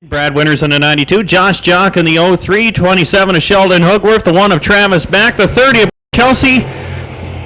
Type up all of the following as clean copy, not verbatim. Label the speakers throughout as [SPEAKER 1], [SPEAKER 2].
[SPEAKER 1] Brad Winters in the 92, Josh Jock in the 03, 27 of Sheldon Hoogworth, the 1 of Travis Back, the 30 of Kelsey,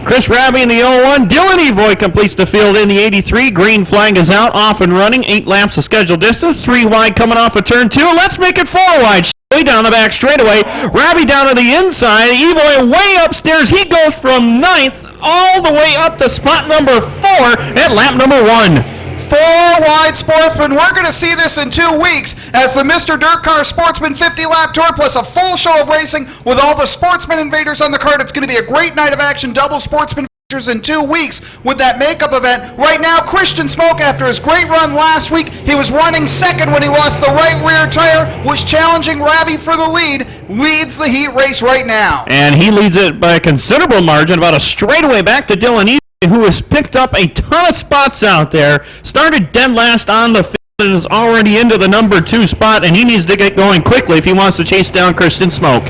[SPEAKER 1] Chris Raby in the 01, Dylan Evoy completes the field in the 83, green flag is out, off and running, 8 laps of scheduled distance, 3 wide coming off of turn 2, let's make it 4 wide, way down the back straightaway, Raby down to the inside, Evoy way upstairs, he goes from 9th all the way up to spot number 4 at lap number 1.
[SPEAKER 2] 4 wide Sportsman. We're going to see this in 2 weeks as the Mr. Dirt Car Sportsman 50-lap tour plus a full show of racing with all the Sportsman invaders on the card. It's going to be a great night of action. Double Sportsman features in 2 weeks with that makeup event. Right now, Christian Smoke, after his great run last week, he was running second when he lost the right rear tire, was challenging Raby for the lead, leads the heat race right now.
[SPEAKER 1] And he leads it by a considerable margin, about a straightaway back to Dylan Evoy, who has picked up a ton of spots out there, started dead last on the field and is already into the number 2 spot, and he needs to get going quickly if he wants to chase down Christian Smoke.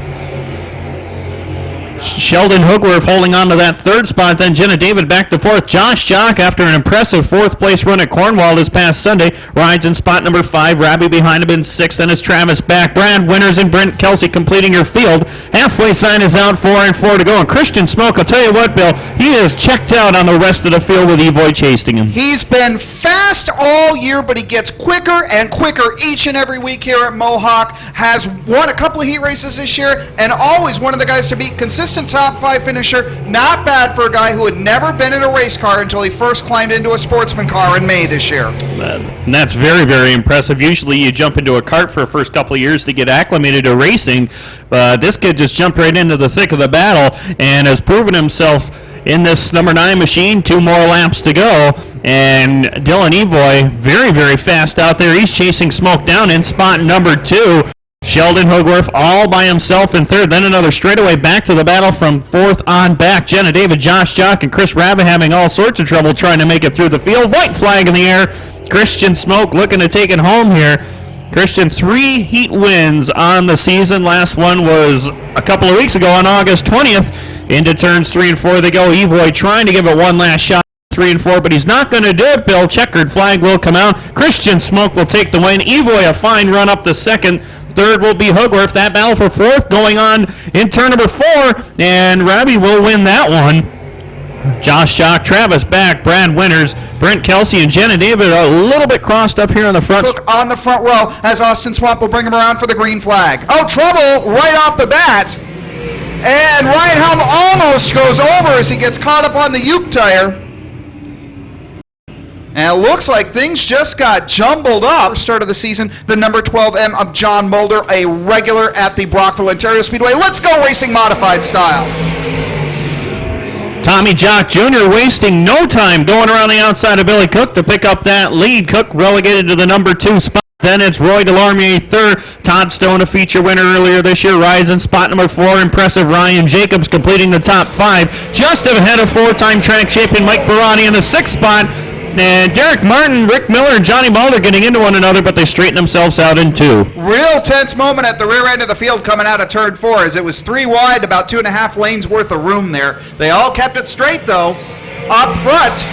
[SPEAKER 1] Sheldon Hoogworth holding on to that 3rd spot, then Jenna David back to 4th. Josh Jock, after an impressive 4th place run at Cornwall this past Sunday, rides in spot number 5. Raby behind him in 6th, then it's Travis Back. Brad Winters and Brent Kelsey completing your field. Halfway sign is out, 4 and 4 to go. And Christian Smoke, I'll tell you what, Bill, he is checked out on the rest of the field with Evoy chasing him.
[SPEAKER 2] He's been fast all year, but he gets quicker and quicker each and every week here at Mohawk. Has won a couple of heat races this year and always one of the guys to beat. Consistent top 5 finisher. Not bad for a guy who had never been in a race car until he first climbed into a Sportsman car in May this year.
[SPEAKER 1] And that's very, very impressive. Usually you jump into a kart for the first couple of years to get acclimated to racing. This kid just jumped right into the thick of the battle and has proven himself in this number 9 machine. 2 more laps to go. And Dylan Evoy, very, very fast out there. He's chasing Smoke down in spot number 2. Sheldon Hoogworth all by himself in 3rd, then another straightaway back to the battle from 4th on back. Jenna David, Josh Jock, and Chris Raby having all sorts of trouble trying to make it through the field. White flag in the air. Christian Smoke looking to take it home here. Christian, 3 heat wins on the season. Last one was a couple of weeks ago on August 20th. Into turns 3 and 4 they go. Evoy trying to give it one last shot. 3 and 4, but he's not going to do it, Bill. Checkered flag will come out. Christian Smoke will take the win. Evoy a fine run up to 2nd. 3rd will be Hoogworth. That battle for 4th going on in turn number 4, and Raby will win that one. Josh Jock, Travis Back, Brad Winters, Brent Kelsey, and Jenna David a little bit crossed up here on the front.
[SPEAKER 2] Look on the front row as Austin Swamp will bring him around for the green flag. Oh, trouble right off the bat. And Ryan Helm almost goes over as he gets caught up on the Uke tire. And it looks like things just got jumbled up. Start of the season, the number 12M of John Mulder, a regular at the Brockville, Ontario Speedway. Let's go racing modified style.
[SPEAKER 1] Tommy Jock Jr. wasting no time going around the outside of Billy Cook to pick up that lead. Cook relegated to the number 2 spot. Then it's Roy Delarmier 3rd. Todd Stone, a feature winner earlier this year, rides in spot number 4. Impressive Ryan Jacobs completing the top 5. Just ahead of 4-time track champion Mike Barati in the 6th spot. And Derek Martin, Rick Miller, and Johnny Mulder getting into one another, but they straighten themselves out in 2.
[SPEAKER 2] Real tense moment at the rear end of the field coming out of turn 4 as it was 3 wide, about 2.5 lanes worth of room there. They all kept it straight, though. Up front,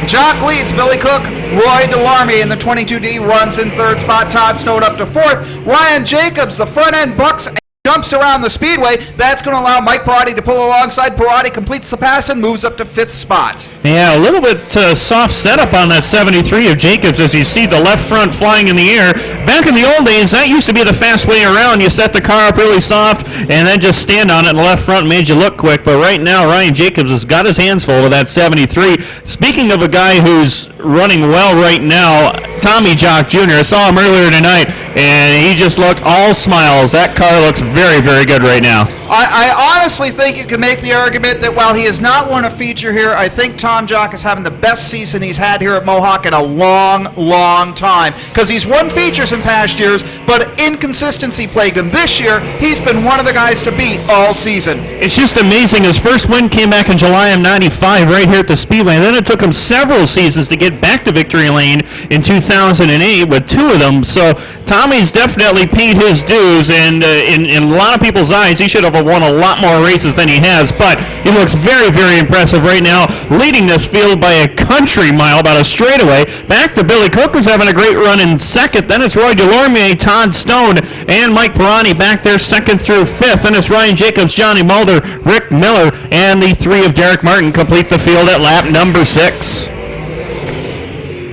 [SPEAKER 2] Jock leads. Billy Cook, Roy Delarmier in the 22D runs in 3rd spot. Todd Stone up to 4th. Ryan Jacobs, the front end bucks, jumps around the speedway. That's going to allow Mike Barati to pull alongside. Barati completes the pass and moves up to 5th spot.
[SPEAKER 1] Yeah, a little bit soft setup on that 73 of Jacobs as you see the left front flying in the air. Back in the old days, that used to be the fast way around. You set the car up really soft and then just stand on it, and the left front made you look quick. But right now, Ryan Jacobs has got his hands full with that 73. Speaking of a guy who's running well right now, Tommy Jock Jr. I saw him earlier tonight, and he just looked all smiles. That car looks very, very good right now.
[SPEAKER 2] I honestly think you can make the argument that while he has not won a feature here, I think Tom Jock is having the best season he's had here at Mohawk in a long, long time. Because he's won features in past years, but inconsistency plagued him. This year, he's been one of the guys to beat all season.
[SPEAKER 1] It's just amazing. His first win came back in July of '95 right here at the Speedway. And then it took him several seasons to get back to victory lane in 2008 with 2 of them. So Tom Tommy's definitely paid his dues, and in a lot of people's eyes, he should have won a lot more races than he has, but he looks very, very impressive right now, leading this field by a country mile, about a straightaway. Back to Billy Cook, who's having a great run in second. Then it's Roy Delorme, Todd Stone, and Mike Pirani back there second through fifth. Then it's Ryan Jacobs, Johnny Mulder, Rick Miller, and the three of Derek Martin complete the field at lap number 6.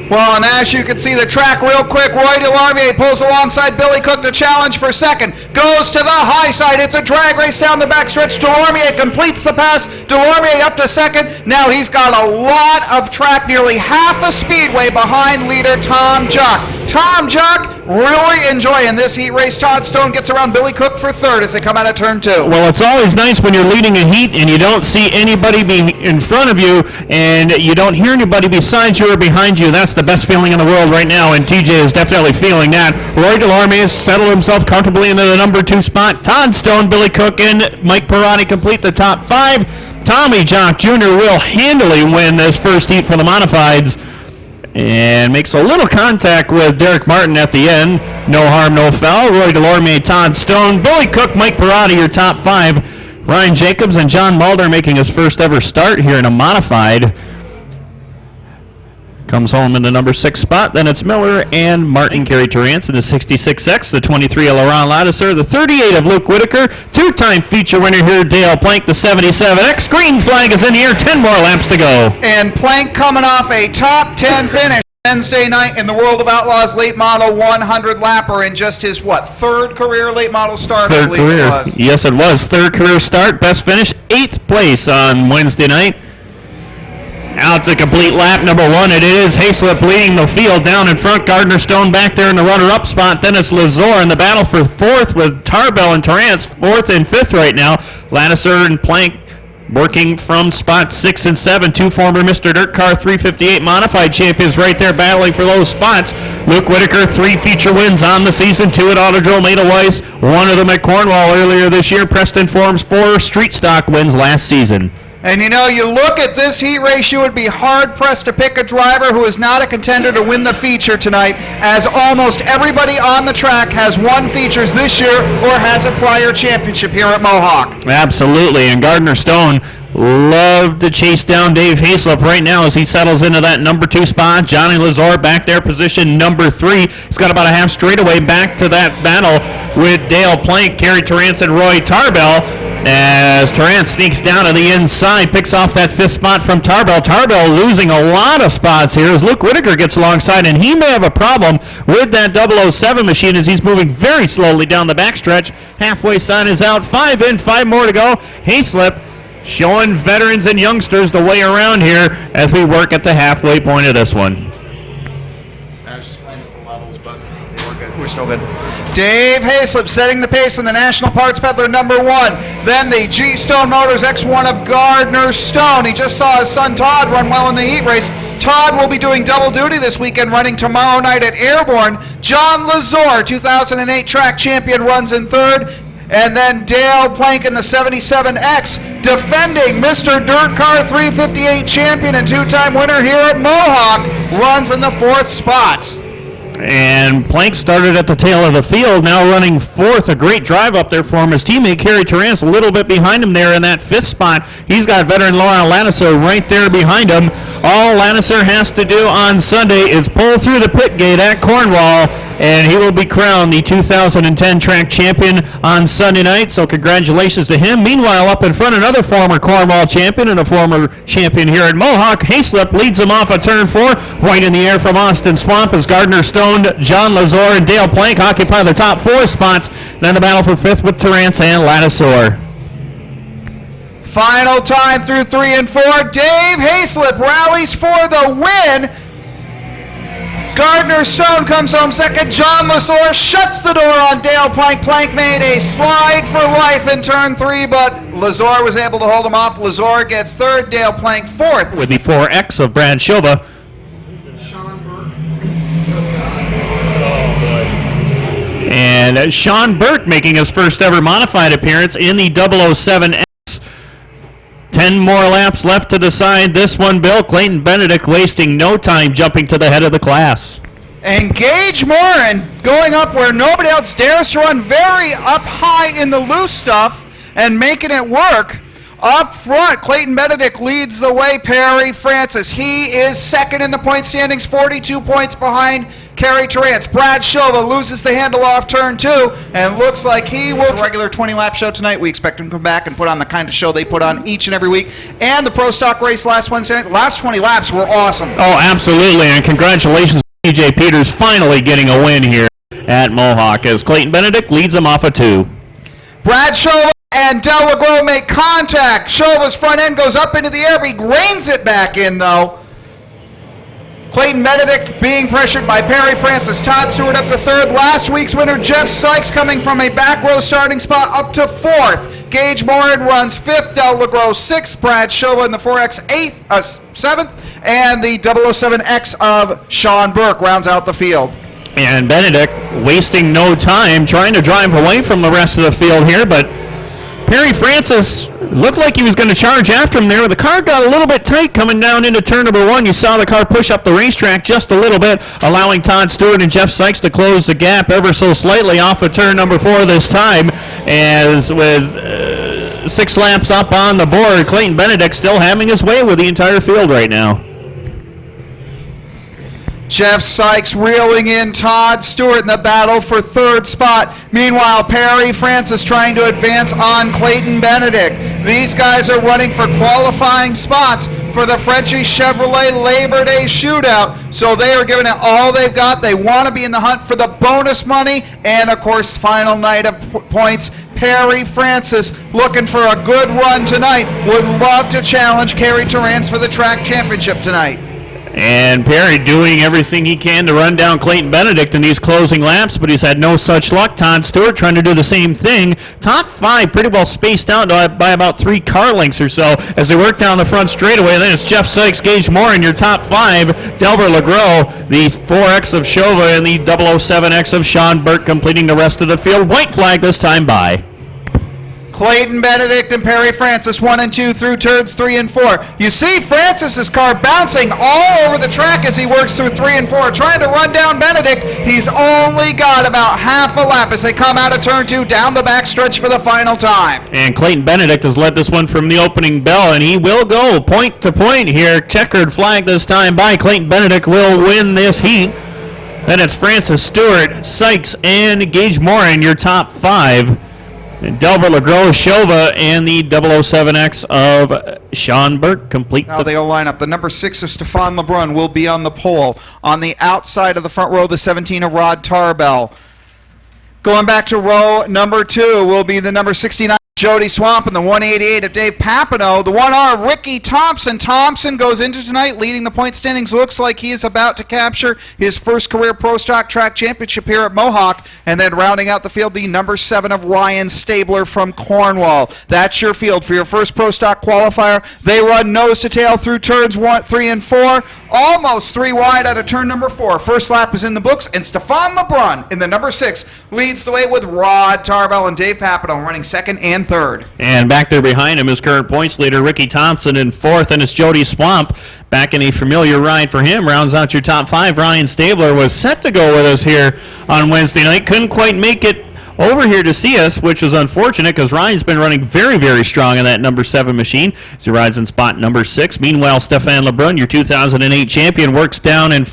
[SPEAKER 2] Well, and as you can see the track real quick, Roy Delorme pulls alongside Billy Cook to challenge for second. Goes to the high side. It's a drag race down the backstretch. Delorme completes the pass. Delorme up to second. Now he's got a lot of track, nearly half a speedway behind leader Tom Jock. Tom Jock really enjoying this heat race. Todd Stone gets around Billy Cook for third as they come out of turn 2.
[SPEAKER 1] Well, it's always nice when you're leading a heat and you don't see anybody in front of you and you don't hear anybody beside you or behind you. That's the best feeling in the world right now, and TJ is definitely feeling that. Roy Delorme has settled himself comfortably into the number 2 spot. Todd Stone, Billy Cook, and Mike Pirani complete the top 5. Tommy Jock Jr. will handily win this first heat for the Modifieds and makes a little contact with Derek Martin at the end. No harm, no foul. Roy Delorme, Todd Stone, Billy Cook, Mike Pirani, your top 5. Ryan Jacobs and John Mulder making his first ever start here in a Modified. Comes home in the number 6 spot. Then it's Miller and Martin Kerry Terrance in the 66X, the 23 of Laurent Ladouceur, the 38 of Luke Whitaker, 2-time feature winner here, Dale Plank, the 77X. Green flag is in here, 10 more laps to go.
[SPEAKER 2] And Plank coming off a top 10 finish Wednesday night in the World of Outlaws late model 100 lapper in just his, third career late model start?
[SPEAKER 1] Third career. Yes, it was. Third career start. Best finish, 8th place on Wednesday night. Out to complete lap number 1. It is Hayslip leading the field down in front. Gardner Stone back there in the runner-up spot. Then it's Lazor in the battle for 4th with Tarbell and Terrance 4th and 5th right now. Ladouceur and Plank working from spot 6 and 7. 2 former Mr. Dirt Car 358 Modified champions right there battling for those spots. Luke Whitaker, 3 feature wins on the season. 2 at Autodrome, Edelweiss, 1 of them at Cornwall earlier this year. Preston Forms, 4 street stock wins last season.
[SPEAKER 2] And you know, you look at this heat race, you would be hard-pressed to pick a driver who is not a contender to win the feature tonight, as almost everybody on the track has won features this year or has a prior championship here at Mohawk.
[SPEAKER 1] Absolutely, and Gardner Stone love to chase down Dave Hayslip right now as he settles into that number 2 spot. Johnny Lazar back there, position number 3. He's got about a half straightaway back to that battle with Dale Plank, Kerry Terrance, and Roy Tarbell. As Terrance sneaks down to the inside, picks off that 5th spot from Tarbell. Tarbell losing a lot of spots here as Luke Whitaker gets alongside, and he may have a problem with that 007 machine as he's moving very slowly down the backstretch. Halfway sign is out, 5 in, 5 more to go. Hayslip showing veterans and youngsters the way around here as we work at the halfway point of this one.
[SPEAKER 2] I was just playing with the levels, but we're good. We're still good. Dave Hayslip setting the pace in the National Parts Peddler number 1. Then the G Stone Motors X1 of Gardner Stone. He just saw his son Todd run well in the heat race. Todd will be doing double duty this weekend, running tomorrow night at Airborne. John Lazor, 2008 track champion, runs in 3rd. And then Dale Plank in the 77X, defending Mr. Dirt Car 358 champion and 2-time winner here at Mohawk, runs in the 4th spot.
[SPEAKER 1] And Plank started at the tail of the field, now running 4th. A great drive up there for him. His teammate, Kerry Terrance, a little bit behind him there in that 5th spot. He's got veteran Laurent Ladouceur right there behind him. All Ladouceur has to do on Sunday is pull through the pit gate at Cornwall, and he will be crowned the 2010 track champion on Sunday night. So congratulations to him. Meanwhile, up in front, another former Cornwall champion and a former champion here at Mohawk. Hayslip leads him off a turn 4. Right in the air from Austin Swamp as Gardner Stone, John Lazor, and Dale Plank occupy the top 4 spots. Then the battle for 5th with Terrance and Ladouceur.
[SPEAKER 2] Final time through 3 and 4. Dave Hayslip rallies for the win. Gardner Stone comes home second. John Lazor shuts the door on Dale Plank. Plank made a slide for life in turn 3, but Lazor was able to hold him off. Lazor gets 3rd, Dale Plank 4th.
[SPEAKER 1] With the 4X of Brad Shilva. And Sean Burke making his first ever modified appearance in the 007X. 10 more laps left to decide this one, Bill. Clayton Benedict wasting no time jumping to the head of the class.
[SPEAKER 2] And Gage Morin going up where nobody else dares to run, very up high in the loose stuff and making it work. Up front, Clayton Benedict leads the way. Perry Francis, he is second in the point standings, 42 points behind Kerry Terrance. Brad Shilva loses the handle off turn 2 and looks like he will. It's a regular 20-lap show tonight. We expect him to come back and put on the kind of show they put on each and every week. And the Pro Stock race last Wednesday night, last 20 laps were awesome.
[SPEAKER 1] Oh, absolutely, and congratulations to TJ Peters finally getting a win here at Mohawk as Clayton Benedict leads him off a 2.
[SPEAKER 2] Brad Shilva and Del Legros make contact. Shilva's front end goes up into the air. He reins it back in, though. Clayton Benedict being pressured by Perry Francis. Todd Stewart up to 3rd. Last week's winner, Jeff Sykes, coming from a back row starting spot up to 4th. Gage Morin runs 5th. Del Legros 6th. Brad Shilva in the 4X 7th. And the 007X of Sean Burke rounds out the field.
[SPEAKER 1] And Benedict wasting no time trying to drive away from the rest of the field here, but Perry Francis looked like he was going to charge after him there. The car got a little bit tight coming down into turn number 1. You saw the car push up the racetrack just a little bit, allowing Todd Stewart and Jeff Sykes to close the gap ever so slightly off of turn number 4 this time. As with 6 laps up on the board, Clayton Benedict still having his way with the entire field right now.
[SPEAKER 2] Jeff Sykes reeling in Todd Stewart in the battle for 3rd spot. Meanwhile, Perry Francis trying to advance on Clayton Benedict. These guys are running for qualifying spots for the Frenchie Chevrolet Labor Day Shootout. So they are giving it all they've got. They want to be in the hunt for the bonus money. And, of course, final night of points. Perry Francis looking for a good run tonight. Would love to challenge Kerry Terrance for the track championship tonight.
[SPEAKER 1] And Perry doing everything he can to run down Clayton Benedict in these closing laps, but he's had no such luck. Todd Stewart trying to do the same thing. Top 5 pretty well spaced out by about 3 car lengths or so as they work down the front straightaway. Then it's Jeff Sykes, Gage Morin, your top 5. Delbert Legros, the 4X of Shova, and the 007X of Sean Burke completing the rest of the field. White flag this time by
[SPEAKER 2] Clayton Benedict and Perry Francis 1 and 2 through turns 3 and 4. You see Francis's car bouncing all over the track as he works through 3 and 4, trying to run down Benedict. He's only got about half a lap as they come out of turn 2 down the back stretch for the final time.
[SPEAKER 1] And Clayton Benedict has led this one from the opening bell, and he will go point to point here. Checkered flag this time by Clayton Benedict will win this heat. Then it's Francis, Stewart, Sykes, and Gage Morin, your top 5. Delbert Legros, Shova, and the 007X of Sean Burke complete.
[SPEAKER 2] Now they'll line up. The number 6 of Stefan Lebrun will be on the pole. On the outside of the front row, the 17 of Rod Tarbell. Going back to row number 2 will be the number 69. Jody Swamp and the 188 of Dave Papineau. The 1R, Ricky Thompson. Thompson goes into tonight leading the point standings. Looks like he is about to capture his first career Pro Stock Track Championship here at Mohawk. And then rounding out the field, the number 7 of Ryan Stabler from Cornwall. That's your field for your first Pro Stock qualifier. They run nose to tail through turns 1, 3, and 4. Almost 3 wide out of turn number 4. First lap is in the books, and Stefan Lebrun in the number 6 leads the way with Rod Tarbell and Dave Papineau running 2nd and 3rd.
[SPEAKER 1] And back there behind him is current points leader Ricky Thompson in 4th, and it's Jody Swamp back in a familiar ride for him. Rounds out your top 5. Ryan Stabler was set to go with us here on Wednesday night. Couldn't quite make it over here to see us, which was unfortunate because Ryan's been running very, very strong in that number 7 machine as he rides in spot number 6. Meanwhile, Stefan Lebrun, your 2008 champion, works down in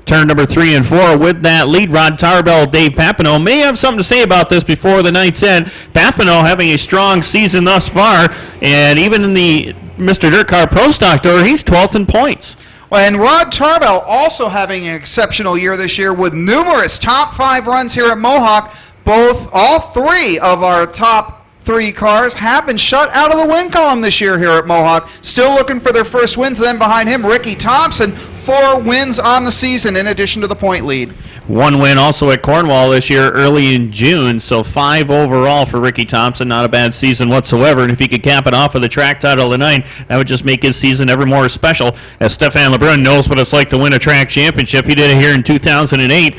[SPEAKER 1] turn number 3 and 4 with that lead. Rod Tarbell, Dave Papineau may have something to say about this before the night's end. Papineau having a strong season thus far, and even in the Mr. Dirt Car Pro Stock Tour, he's 12th in points.
[SPEAKER 2] Well, and Rod Tarbell also having an exceptional year this year with numerous top 5 runs here at Mohawk. All 3 of our top 3 cars have been shut out of the win column this year here at Mohawk. Still looking for their first wins. Then behind him, Ricky Thompson, 4 wins on the season in addition to the point lead.
[SPEAKER 1] 1 win also at Cornwall this year early in June, so 5 overall for Ricky Thompson. Not a bad season whatsoever, and if he could cap it off with a track title tonight, that would just make his season ever more special, as Stefan Lebrun knows what it's like to win a track championship. He did it here in 2008.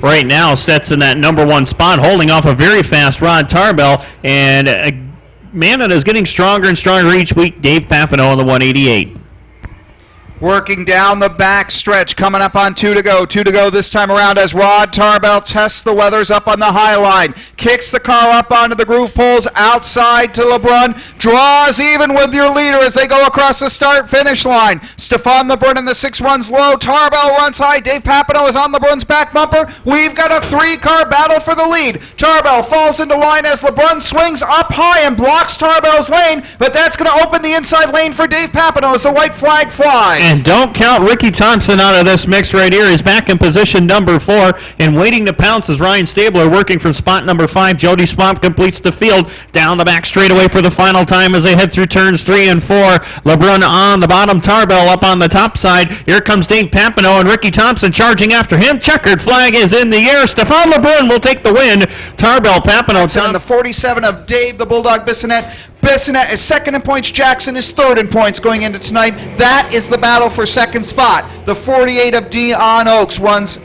[SPEAKER 1] Right now sets in that number 1 spot, holding off a very fast Rod Tarbell, and a man that is getting stronger and stronger each week, Dave Papineau in the 188.
[SPEAKER 2] Working down the back stretch, coming up on 2 to go. 2 to go this time around as Rod Tarbell tests the weathers up on the high line. Kicks the car up onto the groove poles, outside to LeBrun. Draws even with your leader as they go across the start-finish line. Stefan LeBrun in the 6 runs low. Tarbell runs high. Dave Papineau is on LeBrun's back bumper. We've got a 3-car battle for the lead. Tarbell falls into line as LeBrun swings up high and blocks Tarbell's lane, but that's going to open the inside lane for Dave Papineau as the white flag flies.
[SPEAKER 1] And don't count Ricky Thompson out of this mix right here. He's back in position number 4 and waiting to pounce as Ryan Stabler working from spot number 5. Jody Swamp completes the field down the back straightaway for the final time as they head through turns 3 and 4. LeBrun on the bottom, Tarbell up on the top side. Here comes Dave Papineau and Ricky Thompson charging after him. Checkered flag is in the air. Stefan LeBrun will take the win. Tarbell, Papineau,
[SPEAKER 2] on the 47 of Dave the Bulldog Bissonette. Bissonette is second in points. Jackson is third in points going into tonight. That is the battle for second spot. The 48 of Dion Oaks runs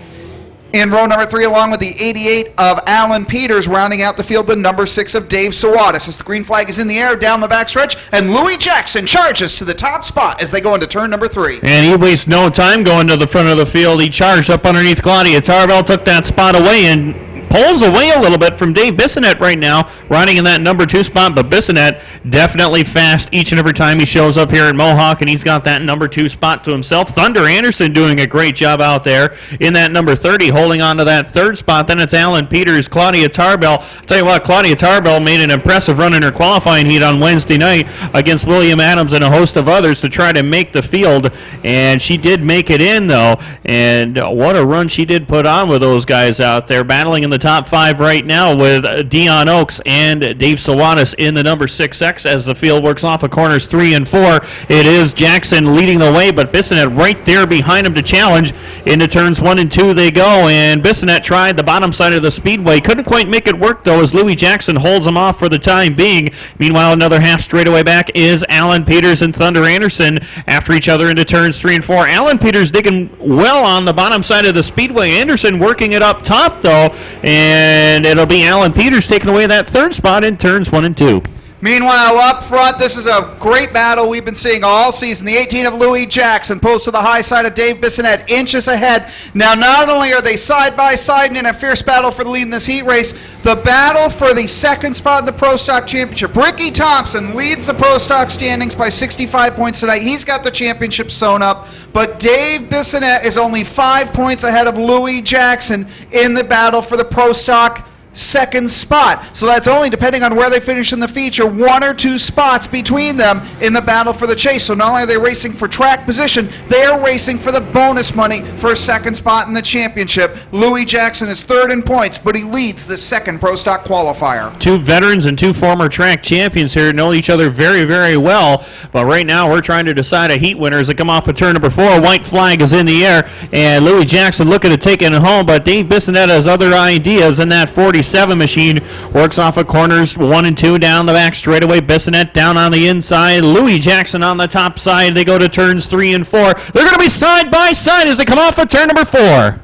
[SPEAKER 2] in row number 3 along with the 88 of Alan Peters rounding out the field. The number 6 of Dave Sawatis as the green flag is in the air down the backstretch, and Louis Jackson charges to the top spot as they go into turn number 3.
[SPEAKER 1] And he wastes no time going to the front of the field. He charged up underneath Claudia Tarbell, took that spot away and pulls away a little bit from Dave Bissonette right now, riding in that number 2 spot, but Bissonette definitely fast each and every time he shows up here at Mohawk, and he's got that number 2 spot to himself. Thunder Anderson doing a great job out there in that number 30, holding on to that 3rd spot. Then it's Alan Peters, Claudia Tarbell. I'll tell you what, Claudia Tarbell made an impressive run in her qualifying heat on Wednesday night against William Adams and a host of others to try to make the field, and she did make it in, though, and what a run she did put on with those guys out there, battling in the top 5 right now with Dion Oaks and Dave Sawatis in the number 6X as the field works off of corners 3 and 4. It is Jackson leading the way, but Bissonette right there behind him to challenge. Into turns 1 and 2 they go, and Bissonette tried the bottom side of the speedway. Couldn't quite make it work, though, as Louis Jackson holds him off for the time being. Meanwhile, another half straightaway back is Alan Peters and Thunder Anderson after each other into turns 3 and 4. Alan Peters digging well on the bottom side of the speedway. Anderson working it up top, though, and it'll be Alan Peters taking away that 3rd spot in turns 1 and 2.
[SPEAKER 2] Meanwhile, up front, this is a great battle we've been seeing all season. The 18 of Louis Jackson pulls to the high side of Dave Bissonette, inches ahead. Now, not only are they side by side and in a fierce battle for the lead in this heat race, the battle for the 2nd spot in the Pro Stock Championship. Ricky Thompson leads the Pro Stock standings by 65 points tonight. He's got the championship sewn up, but Dave Bissonette is only 5 points ahead of Louis Jackson in the battle for the Pro Stock 2nd spot. So that's only, depending on where they finish in the feature, 1 or 2 spots between them in the battle for the chase. So not only are they racing for track position, they are racing for the bonus money for a 2nd spot in the championship. Louis Jackson is 3rd in points, but he leads the 2nd Pro Stock qualifier.
[SPEAKER 1] 2 veterans and 2 former track champions here know each other very, very well. But right now we're trying to decide a heat winner as they come off of turn number 4. White flag is in the air, and Louis Jackson looking to take it home, but Dave Bissonette has other ideas in that 47 machine. Works off of corners 1 and 2 down the back straightaway. Bissonette down on the inside. Louis Jackson on the top side. They go to turns 3 and 4. They're going to be side by side as they come off of turn number 4.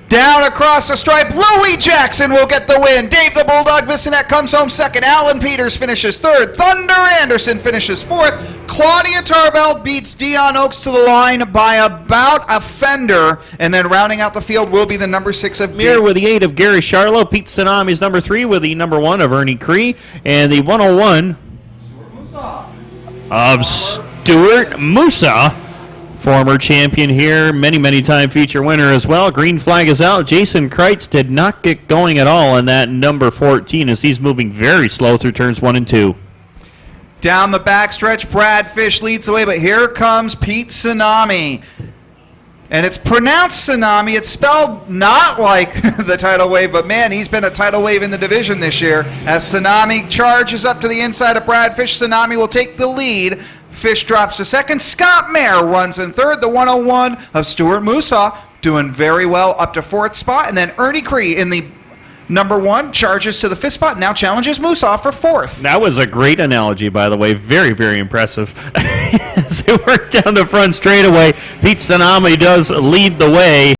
[SPEAKER 2] Down across the stripe, Louis Jackson will get the win. Dave the Bulldog Bissonette comes home 2nd. Alan Peters finishes 3rd. Thunder Anderson finishes 4th. Claudia Tarbell beats Dion Oaks to the line by about a fender. And then rounding out the field will be the number 6 of
[SPEAKER 1] Mirror with the 8 of Gary Charlo. Pete Tsunami's number 3 with the number 1 of Ernie Cree. And the 101 of Stuart Musa. Former champion here, many time feature winner as well. Green flag is out. Jason Kreitz did not get going at all in that number 14 as he's moving very slow through turns 1 and 2.
[SPEAKER 2] Down the backstretch, Brad Fish leads the way, but here comes Pete Tsunami. And it's pronounced Tsunami. It's spelled not like the tidal wave, but man, he's been a tidal wave in the division this year. As Tsunami charges up to the inside of Brad Fish, Tsunami will take the lead. Fish drops to 2nd. Scott Mayer runs in 3rd. The 101 of Stuart Musa doing very well up to 4th spot. And then Ernie Cree in the number 1 charges to the 5th spot. Now challenges Musa for 4th.
[SPEAKER 1] That was a great analogy, by the way. Very impressive. As they work down the front straightaway, Pete Tsunami does lead the way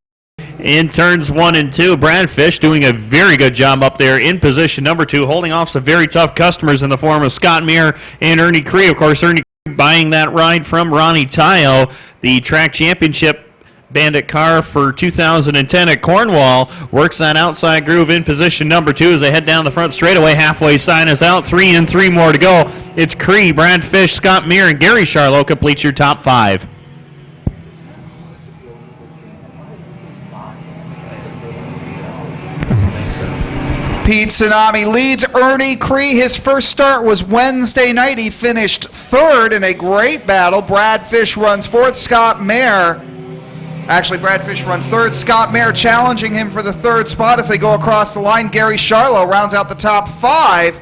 [SPEAKER 1] in turns 1 and 2. Brad Fish doing a very good job up there in position number 2, holding off some very tough customers in the form of Scott Mayer and Ernie Cree. Of course, Ernie buying that ride from Ronnie Tayo, the track championship Bandit car for 2010 at Cornwall. Works that outside groove in position number 2 as they head down the front straightaway. Halfway sign is out. 3 and 3 more to go. It's Cree, Brad Fish, Scott Meir, and Gary Charlo complete your top 5.
[SPEAKER 2] Pete Tsunami leads Ernie Cree. His first start was Wednesday night. He finished 3rd in a great battle. Brad Fish runs 4th. Brad Fish runs 3rd. Scott Meir challenging him for the 3rd spot as they go across the line. Gary Charlo rounds out the top 5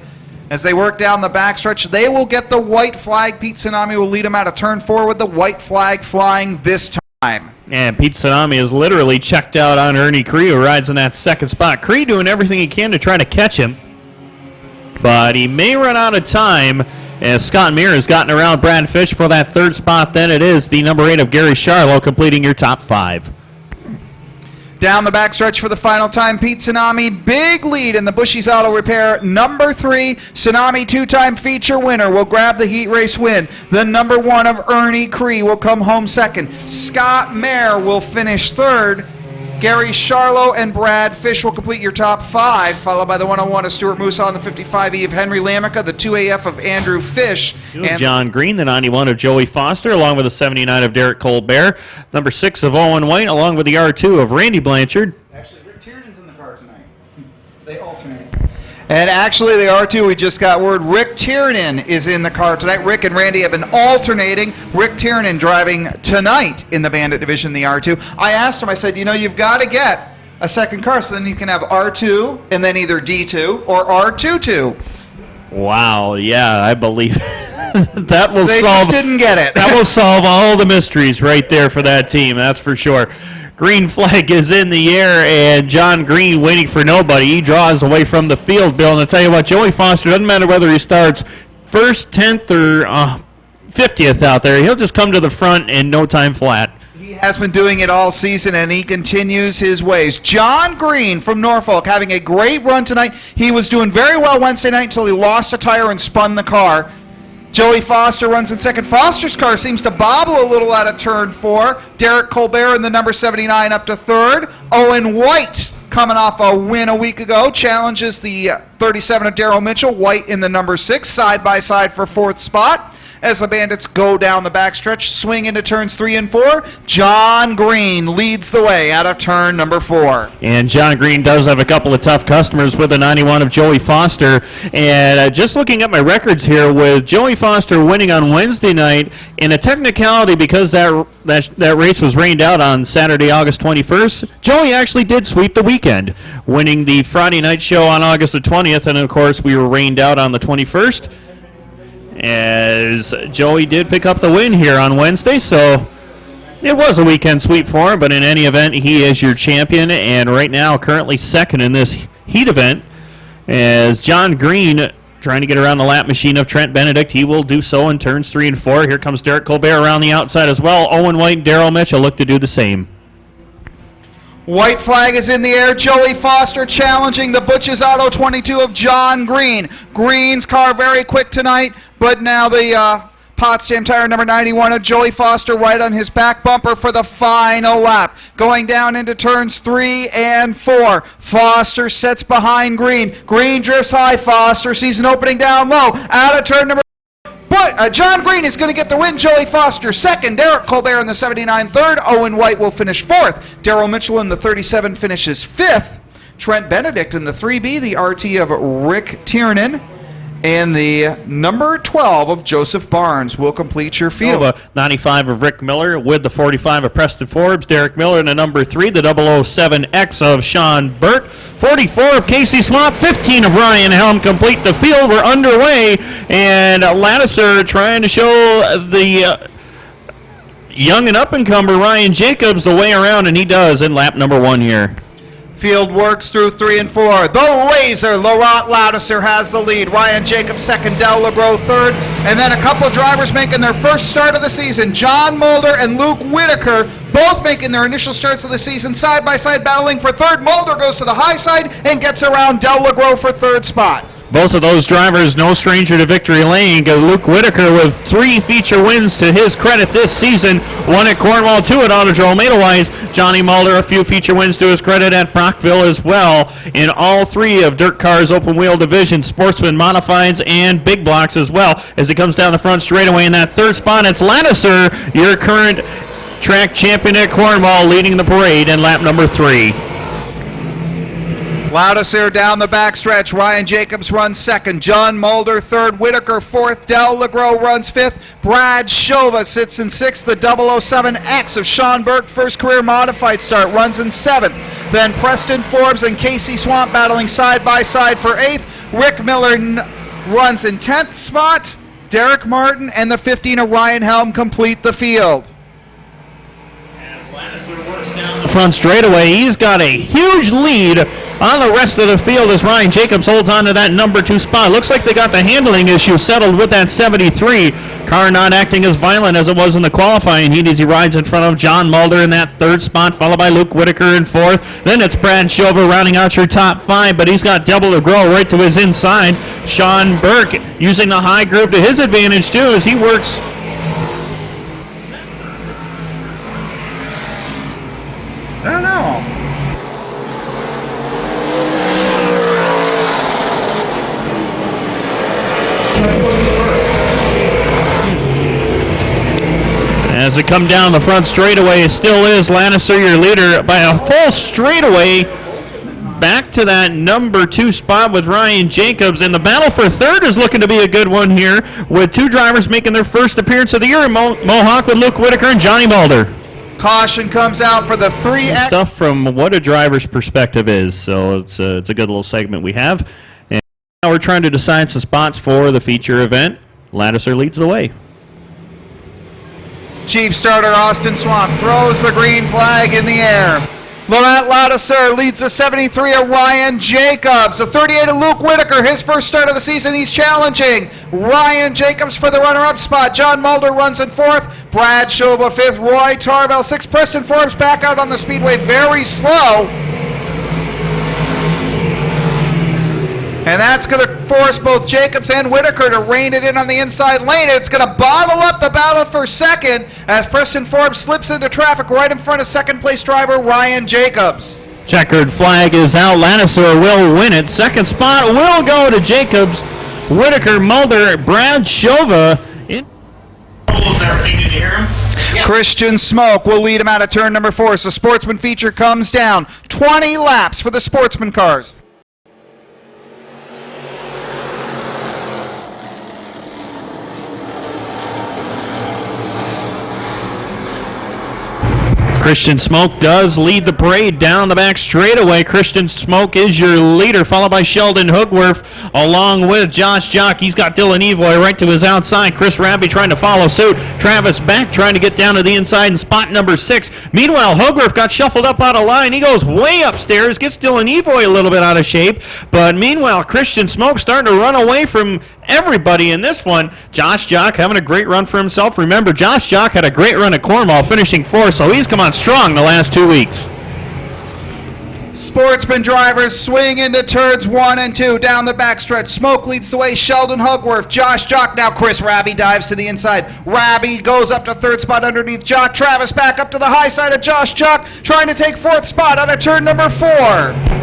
[SPEAKER 2] as they work down the backstretch. They will get the white flag. Pete Tsunami will lead them out of turn 4 with the white flag flying this time.
[SPEAKER 1] And Pete Tsunami is literally checked out on Ernie Cree, who rides in that 2nd spot. Cree doing everything he can to try to catch him, but he may run out of time as Scott Meir has gotten around Brad Fish for that 3rd spot. Then it is the number 8 of Gary Charlo completing your top 5.
[SPEAKER 2] Down the backstretch for the final time, Pete Tsunami, big lead in the Bushy's Auto Repair. Number 3, Tsunami 2-time feature winner, will grab the heat race win. The number 1 of Ernie Cree will come home 2nd. Scott Meir will finish 3rd. Gary Charlo and Brad Fish will complete your top 5, followed by the 101 of Stuart Musa on the 55E of Henry Lamica, the 2AF of Andrew Fish,
[SPEAKER 1] and John Green, the 91 of Joey Foster, along with the 79 of Derek Colbert, number 6 of Owen White, along with the R2 of Randy Blanchard.
[SPEAKER 2] Actually, Rick Tiernan's in the car tonight. They alternate. And actually, the R2, we just got word, Rick Tiernan is in the car tonight. Rick and Randy have been alternating. Rick Tiernan driving tonight in the Bandit division, the R2. I asked him, I said, you've got to get a second car so then you can have R2 and then either D2 or R22.
[SPEAKER 1] Wow, yeah, I believe that will
[SPEAKER 2] they
[SPEAKER 1] solve.
[SPEAKER 2] Just didn't get it.
[SPEAKER 1] That will solve all the mysteries right there for that team, that's for sure. Green flag is in the air, and John Green waiting for nobody. He draws away from the field, Bill. And I'll tell you what, Joey Foster, doesn't matter whether he starts 1st, 10th, or 50th out there. He'll just come to the front in no time flat.
[SPEAKER 2] He has been doing it all season, and he continues his ways. John Green from Norfolk having a great run tonight. He was doing very well Wednesday night until he lost a tire and spun the car. Joey Foster runs in 2nd. Foster's car seems to bobble a little out of turn 4. Derek Colbert in the number 79 up to 3rd. Owen White, coming off a win a week ago, challenges the 37 of Darryl Mitchell. White in the number 6, side by side for 4th spot. As the Bandits go down the backstretch, swing into turns 3 and 4. John Green leads the way out of turn number 4.
[SPEAKER 1] And John Green does have a couple of tough customers with the 91 of Joey Foster. And just looking at my records here, with Joey Foster winning on Wednesday night, in a technicality because that race was rained out on Saturday, August 21st, Joey actually did sweep the weekend, winning the Friday night show on August the 20th. And, of course, we were rained out on the 21st. As Joey did pick up the win here on Wednesday, so it was a weekend sweep for him, but in any event, he is your champion, and right now currently 2nd in this heat event. As John Green trying to get around the lap machine of Trent Benedict, he will do so in turns 3 and 4. Here comes Derek Colbert around the outside as well. Owen White and Darryl Mitchell look to do the same.
[SPEAKER 2] White flag is in the air. Joey Foster challenging the Butch's Auto 22 of John Green. Green's car very quick tonight, but now the Potsdam tire number 91 of Joey Foster right on his back bumper for the final lap. Going down into turns 3 and 4. Foster sets behind Green. Green drifts high. Foster sees an opening down low. Out of turn number John Green is going to get the win. Joey Foster 2nd. Derek Colbert in the 79 3rd. Owen White will finish 4th. Darryl Mitchell in the 37 finishes 5th. Trent Benedict in the 3B, the RT of Rick Tiernan, and the number 12 of Joseph Barnes will complete your field.
[SPEAKER 1] 95 of Rick Miller with the 45 of Preston Forbes. Derek Miller in the number 3, the 007X of Sean Burke. 44 of Casey Slop. 15 of Ryan Helm complete the field. We're underway, and Lattiser trying to show the young and up-and-comer Ryan Jacobs the way around, and he does in lap number 1 here.
[SPEAKER 2] Field works through 3 and 4. The Razor, Laurent Loudiser has the lead. Ryan Jacobs 2nd, Del Legros 3rd. And then a couple of drivers making their first start of the season. John Mulder and Luke Whitaker both making their initial starts of the season, side by side battling for 3rd. Mulder goes to the high side and gets around Del Legros for 3rd spot.
[SPEAKER 1] Both of those drivers no stranger to victory lane. Luke Whitaker with 3 feature wins to his credit this season. 1 at Cornwall, 2 at Autodrome. Edelweiss, Johnny Mulder, a few feature wins to his credit at Brockville as well. In all 3 of Dirt Cars open wheel division, Sportsman, Modifieds, and Big Blocks as well. As he comes down the front straightaway in that 3rd spot, it's Lattiser, your current track champion at Cornwall, leading the parade in lap number 3.
[SPEAKER 2] Lattiser down the backstretch. Ryan Jacobs runs 2nd. John Mulder 3rd. Whitaker 4th. Del Legros runs 5th. Brad Shova sits in 6th. The 007X of Sean Burke, first career modified start, runs in 7th. Then Preston Forbes and Casey Swamp battling side by side for 8th. Rick Miller runs in 10th spot. Derek Martin and the 15 of Ryan Helm complete the field.
[SPEAKER 1] Front straightaway, he's got a huge lead on the rest of the field as Ryan Jacobs holds on to that number 2 spot. Looks like they got the handling issue settled with that 73. Car not acting as violent as it was in the qualifying heat as he rides in front of John Mulder in that 3rd spot, followed by Luke Whitaker in 4th. Then it's Brad Shover rounding out your top 5, but he's got Double Legros right to his inside. Sean Burke using the high groove to his advantage too as he works.
[SPEAKER 2] I don't know.
[SPEAKER 1] As they come down the front straightaway, it still is Lattiser, your leader, by a full straightaway back to that number 2 spot with Ryan Jacobs. And the battle for 3rd is looking to be a good one here, with 2 drivers making their first appearance of the year in Mohawk with Luke Whitaker and Johnny Mulder.
[SPEAKER 2] Caution comes out for the 3X.
[SPEAKER 1] Stuff from what a driver's perspective is, so it's a good little segment we have. And now we're trying to decide some spots for the feature event. Lattiser leads the way.
[SPEAKER 2] Chief starter Austin Swamp throws the green flag in the air. Laurent Lattiser leads the 73 of Ryan Jacobs. The 38 of Luke Whitaker, his first start of the season, he's challenging Ryan Jacobs for the runner-up spot. John Mulder runs in 4th. Brad Shova 5th. Roy Tarbell 6th. Preston Forbes back out on the speedway very slow. And that's going to force both Jacobs and Whitaker to rein it in on the inside lane. It's going to bottle up the battle for 2nd as Preston Forbes slips into traffic right in front of 2nd place driver Ryan Jacobs.
[SPEAKER 1] Checkered flag is out. Lattiser will win it. 2nd spot will go to Jacobs. Whitaker, Mulder, Brad Shova.
[SPEAKER 2] Christian Smoke will lead him out of turn number 4. So Sportsman feature comes down. 20 laps for the Sportsman cars.
[SPEAKER 1] Christian Smoke does lead the parade down the back straightaway. Christian Smoke is your leader, followed by Sheldon Hoogworth, along with Josh Jock. He's got Dylan Evoy right to his outside. Chris Rabby trying to follow suit. Travis Beck trying to get down to the inside in spot number 6. Meanwhile, Hoogworth got shuffled up out of line. He goes way upstairs, gets Dylan Evoy a little bit out of shape. But meanwhile, Christian Smoke starting to run away from everybody in this one. Josh Jock having a great run for himself. Remember, Josh Jock had a great run at Cornwall, finishing 4th, so he's come on strong the last 2 weeks.
[SPEAKER 2] Sportsman drivers swing into turns 1 and 2 down the backstretch. Smoke leads the way. Sheldon Hoogworth, Josh Jock. Now Chris Rabby dives to the inside. Rabby goes up to 3rd spot underneath Jock. Travis back up to the high side of Josh Jock, trying to take 4th spot out of turn number 4.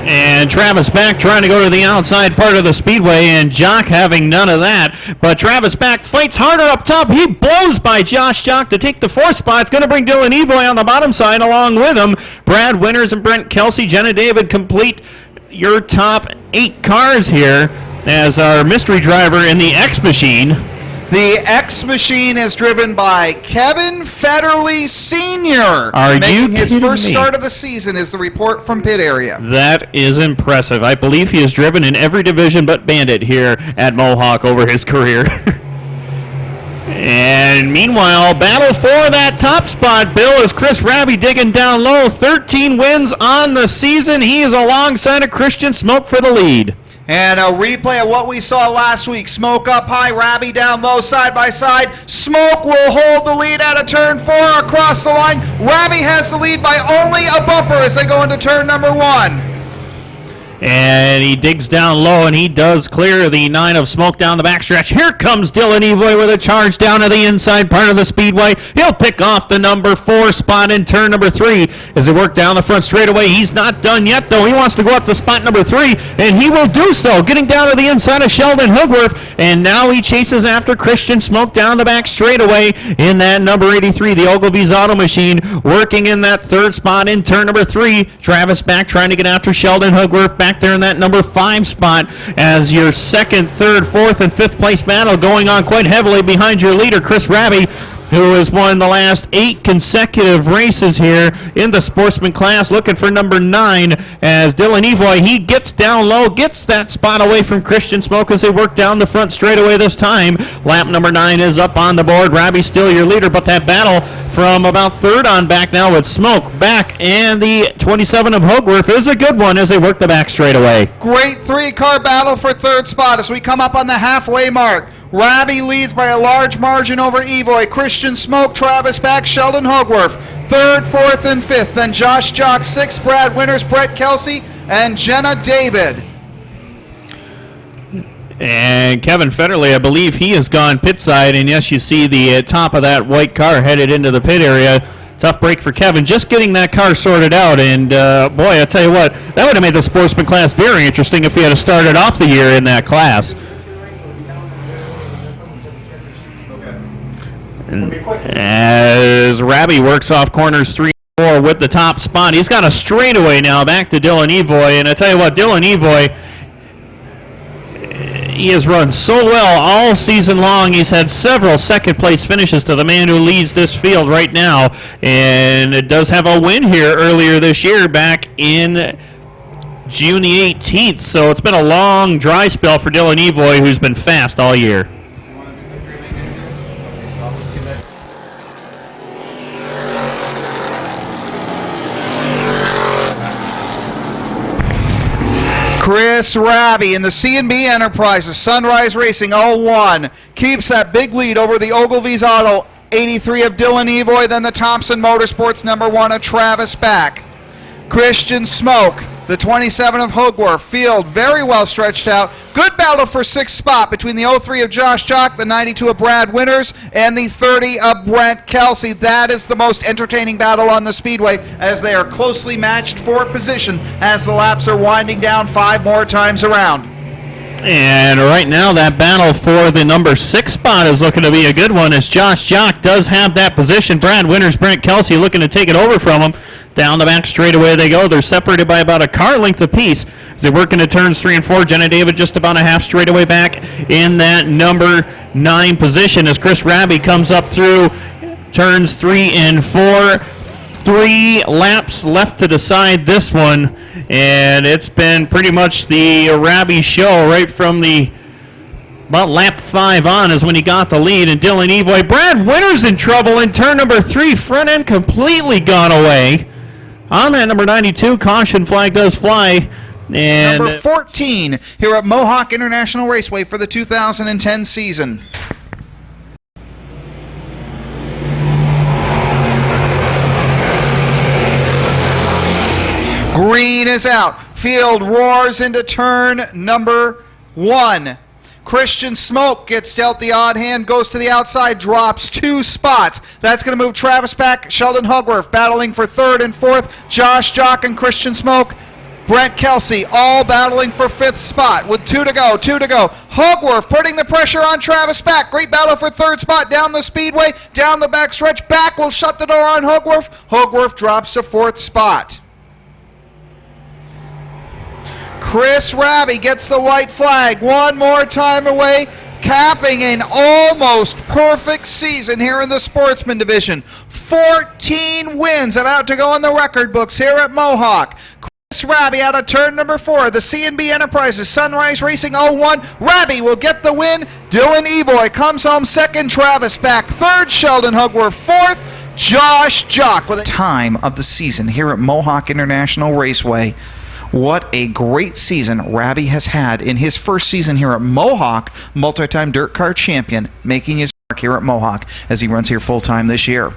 [SPEAKER 1] And Travis Back trying to go to the outside part of the speedway, and Jock having none of that. But Travis Back fights harder up top. He blows by Josh Jock to take the 4th spot. It's going to bring Dylan Evoy on the bottom side along with him. Brad Winters and Brent Kelsey, Jenna David complete your top 8 cars here as our mystery driver in the X Machine.
[SPEAKER 2] The X Machine is driven by Kevin Federley Sr. Making his first start of the season is the report from pit area.
[SPEAKER 1] That is impressive. I believe he has driven in every division but Bandit here at Mohawk over his career. And meanwhile, battle for that top spot, Bill, is Chris Rabby digging down low. 13 wins on the season. He is alongside of Christian Smoke for the lead.
[SPEAKER 2] And a replay of what we saw last week. Smoke up high, Rabby down low, side by side. Smoke will hold the lead out of turn 4 across the line. Rabby has the lead by only a bumper as they go into turn number 1.
[SPEAKER 1] And he digs down low, and he does clear the 9 of Smoke down the backstretch. Here comes Dylan Evoy with a charge down to the inside part of the speedway. He'll pick off the number 4 spot in turn number 3 as he works down the front straightaway. He's not done yet, though. He wants to go up to spot number 3, and he will do so, getting down to the inside of Sheldon Hugworth. And now he chases after Christian Smoke down the back straightaway in that number 83, the Ogilvy's Auto Machine, working in that 3rd spot in turn number 3. Travis back trying to get after Sheldon Hugworth back there in that number 5 spot as your 2nd, 3rd, 4th, and 5th place battle going on quite heavily behind your leader, Chris Raby, who has won the last 8 consecutive races here in the Sportsman class, looking for number 9 as Dylan Evoy, he gets down low, gets that spot away from Christian Smoke as they work down the front straightaway this time. Lap number 9 is up on the board. Raby's still your leader, but that battle from about 3rd on back now with Smoke back, and the 27 of Hogworth is a good one as they work the back straightaway.
[SPEAKER 2] Great 3-car battle for 3rd spot as we come up on the halfway mark. Raby leads by a large margin over Evoy. Christian Smoke, Travis back, Sheldon Hogworth. 3rd, 4th, and 5th. Then Josh Jock, 6th, Brad Winters, Brett Kelsey, and Jenna David.
[SPEAKER 1] And Kevin Federley, I believe he has gone pit side, and yes, you see the top of that white car headed into the pit area. Tough break for Kevin, just getting that car sorted out, and boy, I tell you what, that would have made the Sportsman class very interesting if he had started off the year in that class. And as Raby works off corners 3 and 4 with the top spot, he's got a straightaway now back to Dylan Evoy, and I tell you what, Dylan Evoy, he has run so well all season long. He's had several second-place finishes to the man who leads this field right now, and it does have a win here earlier this year back in June the 18th. So it's been a long dry spell for Dylan Evoy, who's been fast all year.
[SPEAKER 2] Chris Raby in the C&B Enterprises Sunrise Racing 01 keeps that big lead over the Ogilvy's Auto 83 of Dylan Evoy, then the Thompson Motorsports number 1 of Travis Back. Christian Smoke, the 27 of Hogworth. Field very well stretched out. Good battle for 6th spot between the 03 of Josh Jock, the 92 of Brad Winters, and the 30 of Brent Kelsey. That is the most entertaining battle on the speedway as they are closely matched for position as the laps are winding down 5 more times around.
[SPEAKER 1] And right now that battle for the number 6 spot is looking to be a good one as Josh Jock does have that position. Brad Winters, Brent Kelsey looking to take it over from him. Down the back straightaway they go. They're separated by about a car length apiece as they work into turns 3 and 4. Jenna David just about a half straightaway back in that number 9 position as Chris Raby comes up through turns 3 and 4. 3 laps left to decide this one, and it's been pretty much the Raby show right from the about lap 5 on is when he got the lead, and Dylan Evoy. Brad Winters in trouble in turn number 3. Front end completely gone away. On that number 92, caution flag does fly. And
[SPEAKER 2] number 14 here at Mohawk International Raceway for the 2010 season. Green is out. Field roars into turn number 1. Christian Smoke gets dealt the odd hand, goes to the outside, drops 2 spots. That's going to move Travis back. Sheldon Hugworth battling for 3rd and 4th. Josh Jock and Christian Smoke. Brent Kelsey all battling for 5th spot with 2 to go, 2 to go. Hugworth putting the pressure on Travis back. Great battle for 3rd spot down the speedway, down the back stretch. Back will shut the door on Hugworth. Hugworth drops to 4th spot. Chris Raby gets the white flag one more time away, capping an almost perfect season here in the Sportsman division. 14 wins about to go in the record books here at Mohawk. Chris Raby out of turn number 4. The C&B Enterprises Sunrise Racing 01. Raby will get the win. Dylan Evoy comes home 2nd. Travis back 3rd. Sheldon Hugworth 4th. Josh Jock for the time of the season here at Mohawk International Raceway. What a great season Raby has had in his first season here at Mohawk, multi-time dirt car champion, making his mark here at Mohawk as he runs here full-time this year.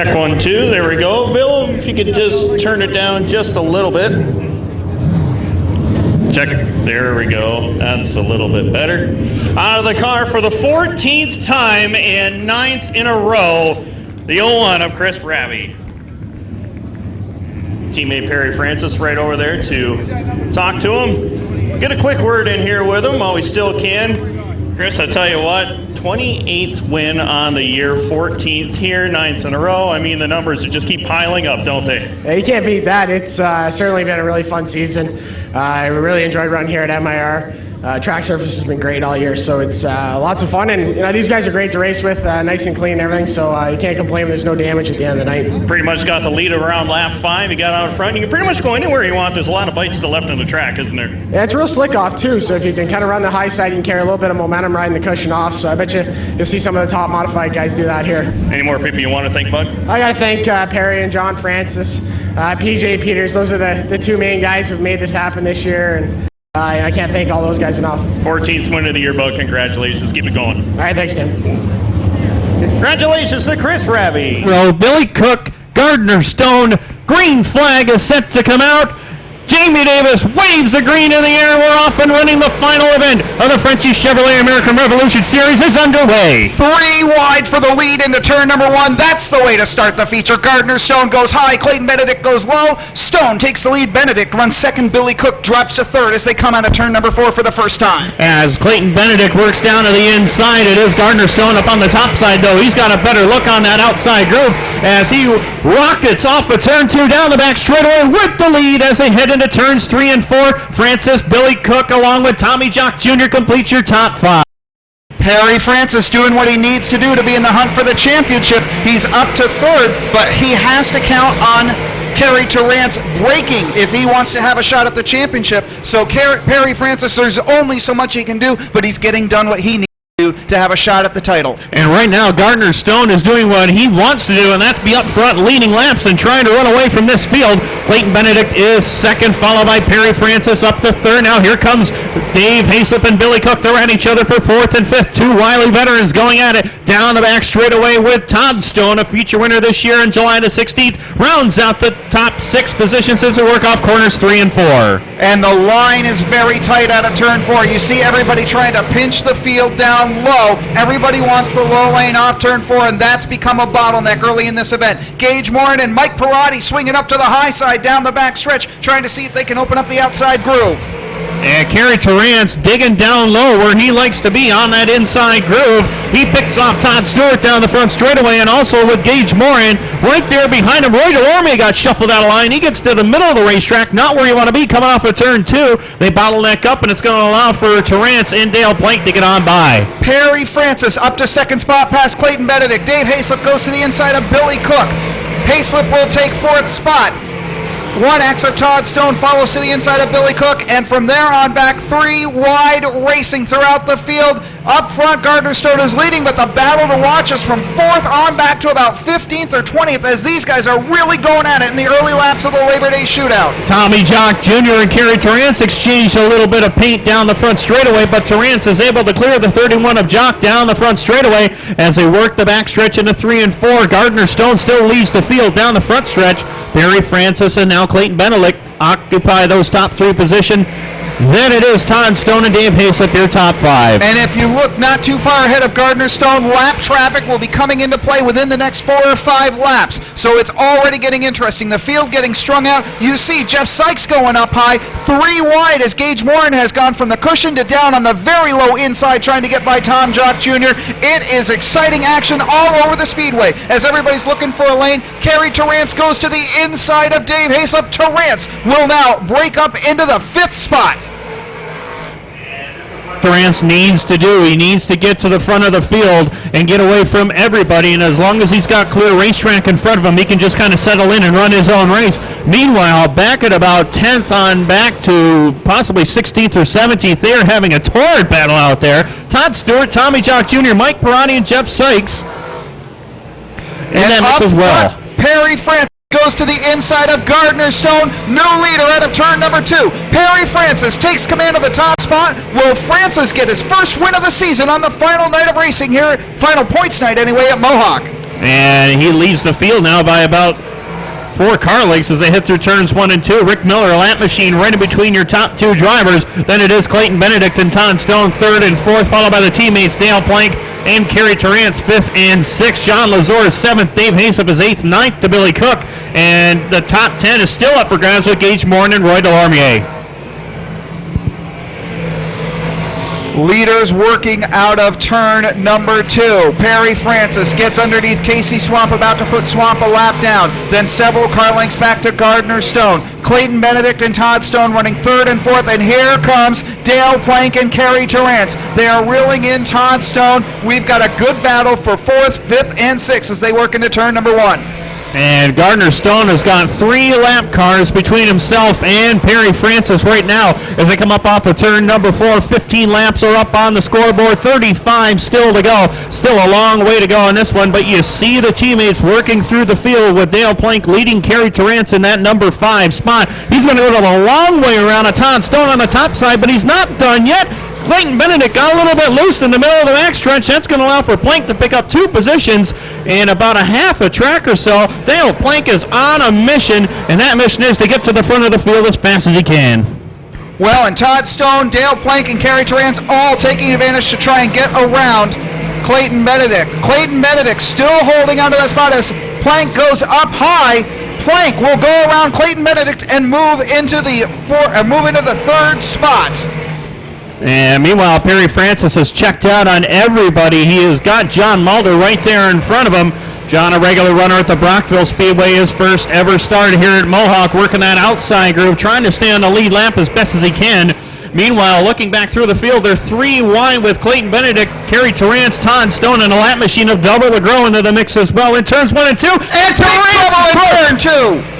[SPEAKER 1] Check 1, 2. There we go. Bill, if you could just turn it down just a little bit. Check. There we go. That's a little bit better. Out of the car for the 14th time and 9th in a row, the 01 of Chris Raby. Teammate Perry Francis right over there to talk to him. Get a quick word in here with him while we still can. Chris, I tell you what, 28th win on the year, 14th here, 9th in a row. I mean, the numbers just keep piling up, don't they?
[SPEAKER 3] Yeah, you can't beat that. It's certainly been a really fun season. I really enjoyed running here at MIR. Track surface has been great all year, so it's lots of fun. And these guys are great to race with, nice and clean and everything, so you can't complain when there's no damage at the end of the night.
[SPEAKER 1] Pretty much got the lead around lap 5. You got out in front. You can pretty much go anywhere you want. There's a lot of bites still left on the track, isn't there?
[SPEAKER 3] Yeah, it's real slick off, too, so if you can kind of run the high side, you can carry a little bit of momentum riding the cushion off, so I bet you'll see some of the top modified guys do that here.
[SPEAKER 1] Any more people you want to thank, Bud?
[SPEAKER 3] I got to thank Perry and John Francis, PJ Peters. Those are the two main guys who've made this happen this year, and I can't thank all those guys enough.
[SPEAKER 1] 14th win of the year, Bud. Congratulations. Keep it going.
[SPEAKER 3] All right, thanks, Tim.
[SPEAKER 1] Congratulations to Chris Raby.
[SPEAKER 4] Well, Billy Cook, Gardner Stone, green flag is set to come out. Jamie Davis waves the green in the air. We're off and running. The final event of the Frenchie Chevrolet American Revolution Series is underway.
[SPEAKER 2] 3 wide for the lead into turn number 1. That's the way to start the feature. Gardner Stone goes high. Clayton Benedict goes low. Stone takes the lead. Benedict runs second. Billy Cook drops to third as they come out of turn number 4 for the first time.
[SPEAKER 4] As Clayton Benedict works down to the inside, it is Gardner Stone up on the top side, though. He's got a better look on that outside groove as he rockets off of turn 2 down the back straightaway with the lead as they head into turns 3 and 4. Francis, Billy Cook, along with Tommy Jock Jr. completes your top 5.
[SPEAKER 2] Perry Francis doing what he needs to do to be in the hunt for the championship. He's up to third, but he has to count on Kerry Tarrant's braking if he wants to have a shot at the championship. So Perry Francis, there's only so much he can do, but he's getting done what he needs to have a shot at the title.
[SPEAKER 4] And right now, Gardner Stone is doing what he wants to do, and that's be up front leading laps and trying to run away from this field. Clayton Benedict is second, followed by Perry Francis up to third. Now here comes Dave Hayslip and Billy Cook. They're at each other for fourth and fifth. Two wily veterans going at it. Down the back straightaway with Todd Stone, a feature winner this year on July the 16th. Rounds out the top 6 positions as they work off corners 3 and 4.
[SPEAKER 2] And the line is very tight out of turn 4. You see everybody trying to pinch the field down low. Everybody wants the low lane off turn 4, and that's become a bottleneck early in this event. Gage Morin and Mike Perotti swinging up to the high side down the back stretch, trying to see if they can open up the outside groove.
[SPEAKER 4] And Kerry Tarrant's digging down low where he likes to be on that inside groove. He picks off Todd Stewart down the front straightaway, and also with Gage Morin right there behind him. Roy Delorme got shuffled out of line. He gets to the middle of the racetrack, not where you want to be, coming off of turn 2. They bottleneck up, and it's going to allow for Tarrant's and Dale Blank to get on by.
[SPEAKER 2] Perry Francis up to second spot past Clayton Benedict. Dave Hayslip goes to the inside of Billy Cook. Hayslip will take fourth spot. 1X of Todd Stone follows to the inside of Billy Cook, and from there on back, 3 wide racing throughout the field. Up front, Gardner Stone is leading, but the battle to watch is from 4th on back to about 15th or 20th as these guys are really going at it in the early laps of the Labor Day shootout.
[SPEAKER 4] Tommy Jock Jr. and Kerry Tarrant's exchanged a little bit of paint down the front straightaway, but Tarrant's is able to clear the 31 of Jock down the front straightaway as they work the back stretch into 3 and 4. Gardner Stone still leads the field down the front stretch. Perry Francis and now Clayton Benedict occupy those top 3 positions. Then it is Todd Stone and Dave Hayslip, their top 5.
[SPEAKER 2] And if you look not too far ahead of Gardner Stone, lap traffic will be coming into play within the next 4 or 5 laps. So it's already getting interesting. The field getting strung out. You see Jeff Sykes going up high, 3 wide as Gage Morin has gone from the cushion to down on the very low inside trying to get by Tom Jock Jr. It is exciting action all over the speedway as everybody's looking for a lane. Kerry Tarrant's goes to the inside of Dave Hayslip. Tarrant's will now break up into the 5th spot.
[SPEAKER 4] Tarrant's needs to do. He needs to get to the front of the field and get away from everybody, and as long as he's got clear racetrack in front of him, he can just kind of settle in and run his own race. Meanwhile, back at about 10th on back to possibly 16th or 17th, they are having a torrid battle out there. Todd Stewart, Tommy Jock Jr., Mike Perotti, and Jeff Sykes. And Dennis as well.
[SPEAKER 2] Front, Perry Francis goes to the inside of Gardner Stone. New leader out of turn number 2. Perry Francis takes command of the top spot. Will Francis get his first win of the season on the final night of racing here, final points night anyway, at Mohawk?
[SPEAKER 1] And he leads the field now by about 4 car lengths as they hit through turns 1 and 2. Rick Miller, a lap machine, right in between your top 2 drivers. Then it is Clayton Benedict and Todd Stone, 3rd and 4th, followed by the teammates Dale Plank and Kerry Terrance, 5th and 6th. John Lazor is 7th. Dave Haslip is 8th, 9th to Billy Cook. And the top 10 is still up for grabs with Gage Morin and Roy Delormier.
[SPEAKER 2] Leaders working out of turn number 2. Perry Francis gets underneath Casey Swamp, about to put Swamp a lap down. Then several car lengths back to Gardner Stone. Clayton Benedict and Todd Stone running 3rd and 4th. And here comes Dale Plank and Kerry Terrance. They are reeling in Todd Stone. We've got a good battle for 4th, 5th, and 6th as they work into turn number 1.
[SPEAKER 1] And Gardner Stone has got 3 lap cars between himself and Perry Francis right now as they come up off of turn number 4. 15 laps are up on the scoreboard, 35 still to go. Still a long way to go on this one, but you see the teammates working through the field with Dale Plank leading Kerry Terrance in that number 5 spot. He's going to go a long way around a Todd Stone on the top side, but he's not done yet. Clayton Benedict got a little bit loose in the middle of the backstretch. That's going to allow for Plank to pick up 2 positions in about a half a track or so. Dale Plank is on a mission, and that mission is to get to the front of the field as fast as he can.
[SPEAKER 2] Well, and Todd Stone, Dale Plank, and Kerry Terrance all taking advantage to try and get around Clayton Benedict. Clayton Benedict still holding onto that spot as Plank goes up high. Plank will go around Clayton Benedict and move into the 3rd spot.
[SPEAKER 1] And meanwhile, Perry Francis has checked out on everybody. He has got John Mulder right there in front of him. John, a regular runner at the Brockville Speedway, his first ever start here at Mohawk, working that outside groove, trying to stay on the lead lap as best as he can. Meanwhile, looking back through the field, they're 3 wide with Clayton Benedict, Kerry Terrance, Todd Stone, and a lap machine of Double LeGros into the mix as well in turns 1 and 2.
[SPEAKER 2] And Terrance in turn 2.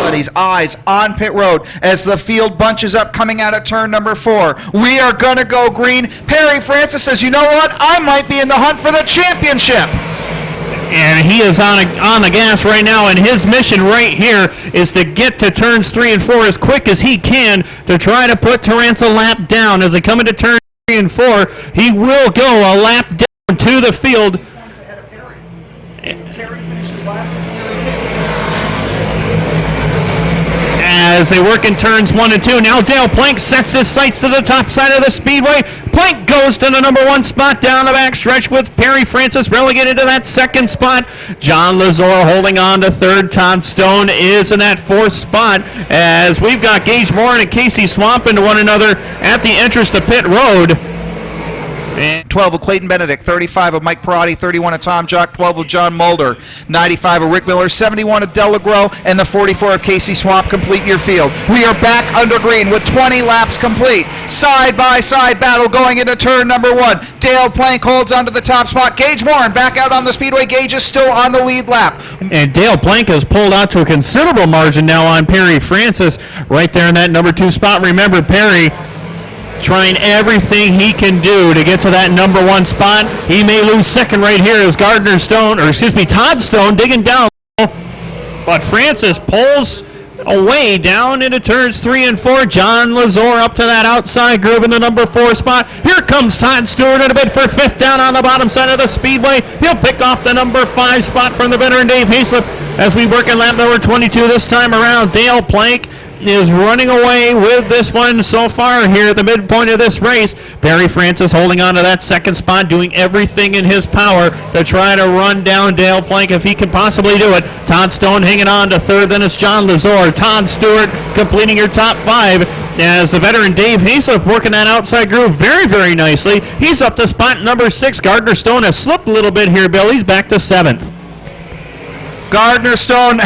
[SPEAKER 2] His eyes on pit road as the field bunches up coming out of turn number 4. We are going to go green. Perry Francis says, you know what? I might be in the hunt for the championship.
[SPEAKER 1] And he is on the gas right now, and his mission right here is to get to turns 3 and 4 as quick as he can to try to put Terrance a lap down. As they come into turn 3 and 4, he will go a lap down to the field.
[SPEAKER 2] Perry finishes last.
[SPEAKER 1] As they work in turns 1 and 2. Now Dale Plank sets his sights to the top side of the speedway. Plank goes to the number 1 spot down the backstretch with Perry Francis relegated to that 2nd spot. John Lazor holding on to 3rd. Todd Stone is in that 4th spot as we've got Gage Morin and Casey Swamp into one another at the entrance to pit road.
[SPEAKER 2] 12 of Clayton Benedict, 35 of Mike Perotti, 31 of Tom Jock, 12 of John Mulder, 95 of Rick Miller, 71 of Del LeGros, and the 44 of Casey Swamp complete your field. We are back under green with 20 laps complete. Side-by-side battle going into turn number 1. Dale Plank holds onto the top spot. Gage Morin back out on the speedway. Gage is still on the lead lap.
[SPEAKER 1] And Dale Plank has pulled out to a considerable margin now on Perry Francis right there in that number 2 spot. Remember, Perry trying everything he can do to get to that number 1 spot. He may lose 2nd right here as Todd Stone digging down. But Francis pulls away down into turns 3 and 4. John Lazor up to that outside groove in the number 4 spot. Here comes Todd Stewart in a bid for 5th down on the bottom side of the speedway. He'll pick off the number 5 spot from the veteran Dave Haslip as we work in lap number 22 this time around. Dale Plank is running away with this one so far here at the midpoint of this race. Perry Francis holding on to that 2nd spot, doing everything in his power to try to run down Dale Plank if he can possibly do it. Todd Stone hanging on to 3rd, then it's John Lazor. Todd Stewart completing your top 5 as the veteran Dave Haslip working that outside groove very, very nicely. He's up to spot number 6. Gardner Stone has slipped a little bit here, Bill. He's back to 7th.
[SPEAKER 2] Gardner Stone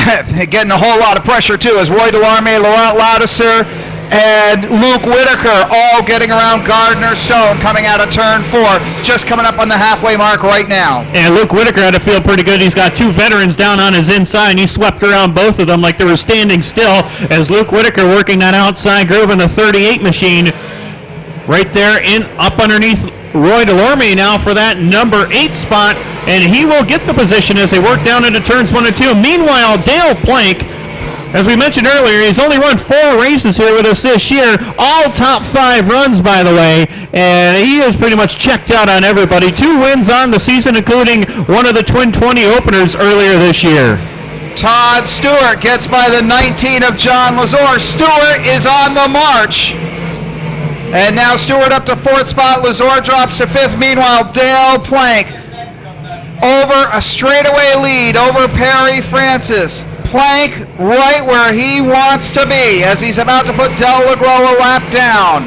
[SPEAKER 2] getting a whole lot of pressure too as Roy Delorme, Laurent Laudisser, and Luke Whitaker all getting around Gardner Stone coming out of turn 4, just coming up on the halfway mark right now.
[SPEAKER 1] And Luke Whitaker had to feel pretty good. He's got 2 veterans down on his inside, and he swept around both of them like they were standing still as Luke Whitaker working that outside groove in the 38 machine right there up underneath Roy Delorme now for that number 8 spot, and he will get the position as they work down into turns 1 and 2. Meanwhile, Dale Plank
[SPEAKER 4] As we mentioned earlier, he's only run 4 races here with us this year, all top 5 runs, by the way, and he is pretty much checked out on everybody. 2 wins on the season, including one of the Twin 20 openers earlier this year.
[SPEAKER 2] Todd Stewart gets by the 19 of John Lazor. Stewart is on the march. And now Stewart up to 4th spot. Lazor drops to 5th. Meanwhile, Dale Plank over a straightaway lead over Perry Francis. Plank right where he wants to be as he's about to put Del Legro a lap down.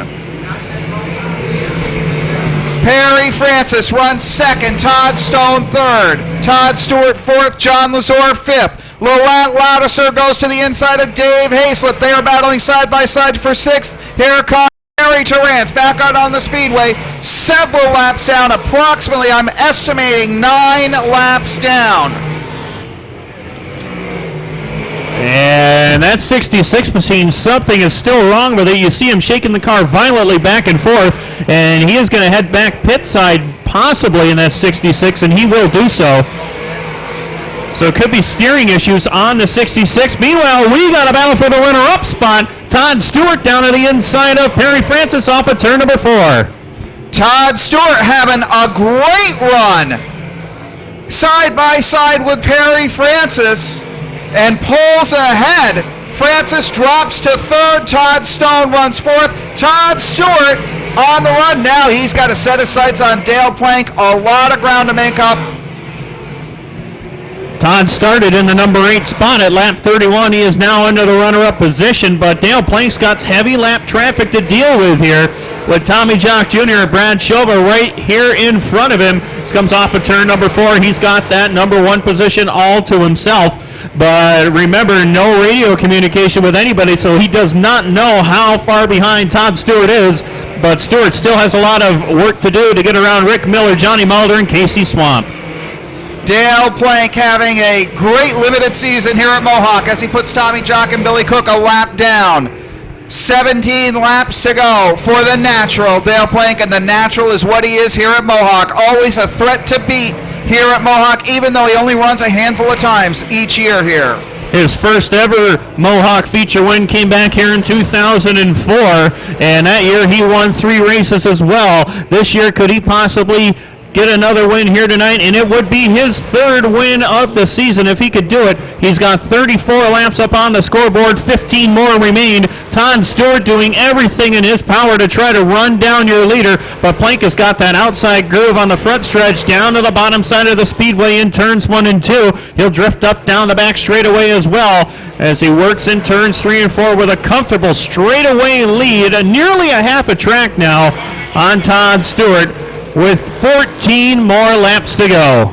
[SPEAKER 2] Perry Francis runs 2nd, Todd Stone 3rd, Todd Stewart 4th, John Lazor 5th. Laurent Laudeser goes to the inside of Dave Hayslip. They are battling side by side for 6th. Here comes Harry Terrance back out on the speedway, several laps down, approximately, I'm estimating 9 laps down.
[SPEAKER 4] And that 66 machine, something is still wrong with it. You see him shaking the car violently back and forth, and he is going to head back pit side possibly in that 66, and he will do so. So it could be steering issues on the 66. Meanwhile, we got a battle for the runner-up spot. Todd Stewart down to the inside of Perry Francis off of turn number 4.
[SPEAKER 2] Todd Stewart having a great run side by side with Perry Francis and pulls ahead. Francis drops to 3rd. Todd Stone runs 4th. Todd Stewart on the run. Now he's got to set his sights on Dale Plank. A lot of ground to make up.
[SPEAKER 4] Todd started in the number 8 spot at lap 31. He is now into the runner-up position, but Dale Plank's got heavy lap traffic to deal with here with Tommy Jock Jr. and Brad Shova right here in front of him. This comes off of turn number 4. He's got that number 1 position all to himself. But remember, no radio communication with anybody, so he does not know how far behind Todd Stewart is. But Stewart still has a lot of work to do to get around Rick Miller, Johnny Mulder, and Casey Swamp.
[SPEAKER 2] Dale Plank having a great limited season here at Mohawk as he puts Tommy Jock and Billy Cook a lap down. 17 laps to go for the natural. Dale Plank, and the natural is what he is here at Mohawk. Always a threat to beat here at Mohawk, even though he only runs a handful of times each year here.
[SPEAKER 4] His first ever Mohawk feature win came back here in 2004, and that year he won 3 races as well. This year, could he possibly get another win here tonight? And it would be his 3rd win of the season if he could do it. He's got 34 laps up on the scoreboard, 15 more remain. Todd Stewart doing everything in his power to try to run down your leader, but Plank has got that outside groove on the front stretch down to the bottom side of the speedway in turns 1 and 2. He'll drift up down the back straightaway as well as he works in turns 3 and 4 with a comfortable straightaway lead, nearly a half a track now on Todd Stewart, with 14 more laps to go.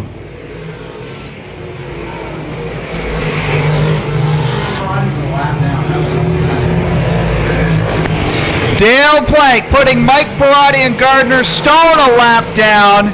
[SPEAKER 2] Dale Plank putting Mike Parati and Gardner Stone a lap down,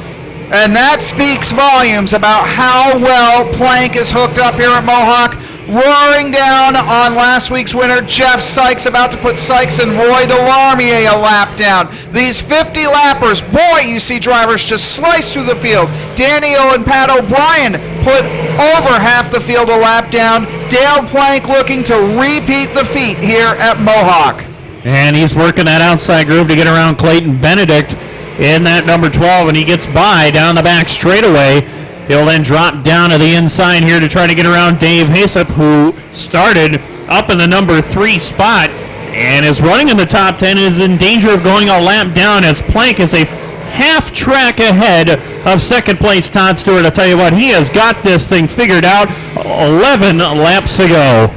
[SPEAKER 2] and that speaks volumes about how well Plank is hooked up here at Mohawk. Roaring down on last week's winner, Jeff Sykes, about to put Sykes and Roy Delarmier a lap down. These 50 lappers, boy, you see drivers just slice through the field. Danny O and Pat O'Brien put over half the field a lap down. Dale Plank looking to repeat the feat here at Mohawk.
[SPEAKER 4] And he's working that outside groove to get around Clayton Benedict in that number 12, and he gets by down the back straightaway. He'll then drop down to the inside here to try to get around Dave Hayslip, who started up in the number 3 spot and is running in the top 10 and is in danger of going a lap down as Plank is a half track ahead of second place Todd Stewart. I'll tell you what, he has got this thing figured out. 11 laps to go.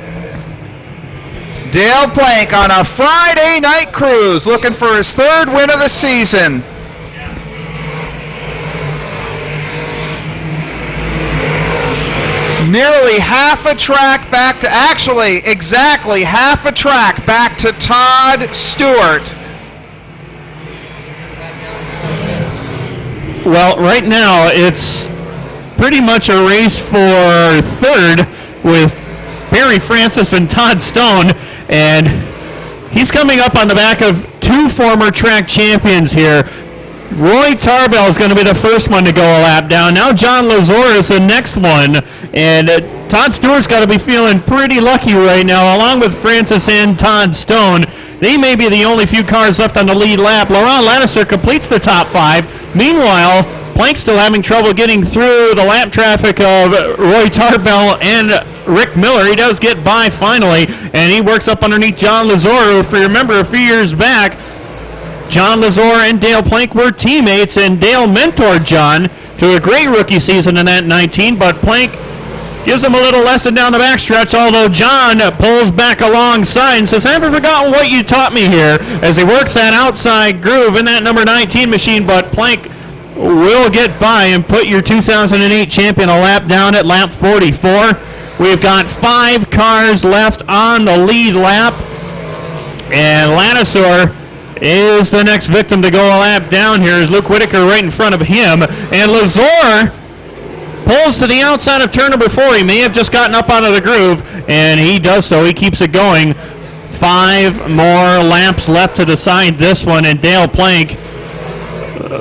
[SPEAKER 2] Dale Plank on a Friday night cruise looking for his 3rd win of the season. Nearly half a track back to, actually exactly half a track back to Todd Stewart.
[SPEAKER 4] Well, right now it's pretty much a race for 3rd with Perry Francis and Todd Stone, and he's coming up on the back of 2 former track champions here.
[SPEAKER 1] Roy Tarbell is going to be the first one to go a lap down. Now John Lazor is the next one. And Todd Stewart's got to be feeling pretty lucky right now, along with Francis and Todd Stone. They may be the only few cars left on the lead lap. Laurent Lattiser completes the top 5. Meanwhile, Plank's still having trouble getting through the lap traffic of Roy Tarbell and Rick Miller. He does get by finally, and he works up underneath John Lazor. If you remember a few years back, John Lazor and Dale Plank were teammates, and Dale mentored John to a great rookie season in that 19, but Plank gives him a little lesson down the backstretch, although John pulls back alongside and says, I haven't forgotten what you taught me here, as he works that outside groove in that number 19 machine, but Plank will get by and put your 2008 champion a lap down at lap 44. We've got 5 cars left on the lead lap, and Lattiser is the next victim to go a lap down here. Is Luke Whitaker right in front of him, and Lazor pulls to the outside of turn number 4. He may have just gotten up out of the groove, and he does so. He keeps it going. 5 more laps left to decide this one, and Dale Plank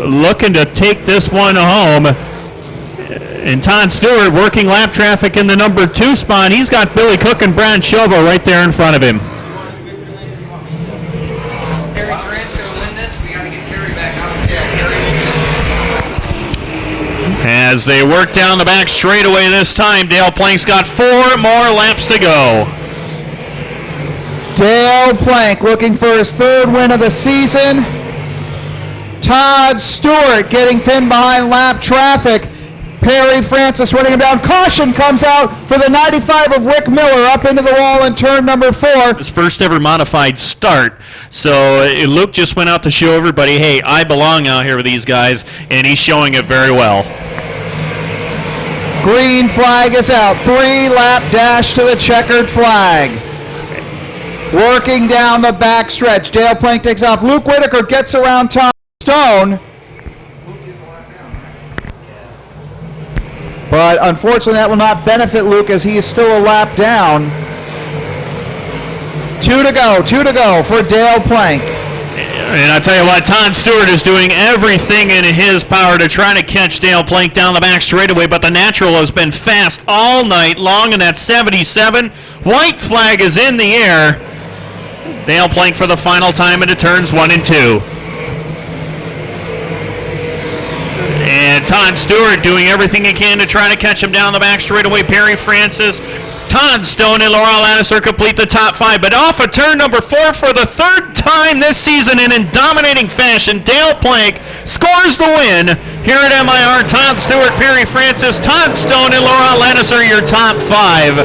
[SPEAKER 1] looking to take this one home. And Todd Stewart working lap traffic in the number 2 spot. He's got Billy Cook and Brad Shovel right there in front of him. As they work down the back straightaway this time, Dale Plank's got 4 more laps to go.
[SPEAKER 2] Dale Plank looking for his 3rd win of the season. Todd Stewart getting pinned behind lap traffic. Perry Francis running him down. Caution comes out for the 95 of Rick Miller up into the wall in turn number 4.
[SPEAKER 1] His first ever modified start. So Luke just went out to show everybody, hey, I belong out here with these guys, and he's showing it very well.
[SPEAKER 2] Green flag is out. 3-lap dash to the checkered flag. Working down the back stretch. Dale Plank takes off. Luke Whitaker gets around Todd Stone. But unfortunately, that will not benefit Luke as he is still a lap down. 2 to go for Dale Plank.
[SPEAKER 1] And I tell you what, Todd Stewart is doing everything in his power to try to catch Dale Plank down the back straightaway, but the natural has been fast all night long in that 77. White flag is in the air. Dale Plank for the final time into turns 1 and 2. And Todd Stewart doing everything he can to try to catch him down the back straightaway. Perry Francis, Todd Stone, and Laurel Lattiser complete the top 5. But off of turn number 4 for the 3rd time this season and in dominating fashion, Dale Plank scores the win here at MIR. Todd Stewart, Perry Francis, Todd Stone, and Laurel Lattiser, your top 5.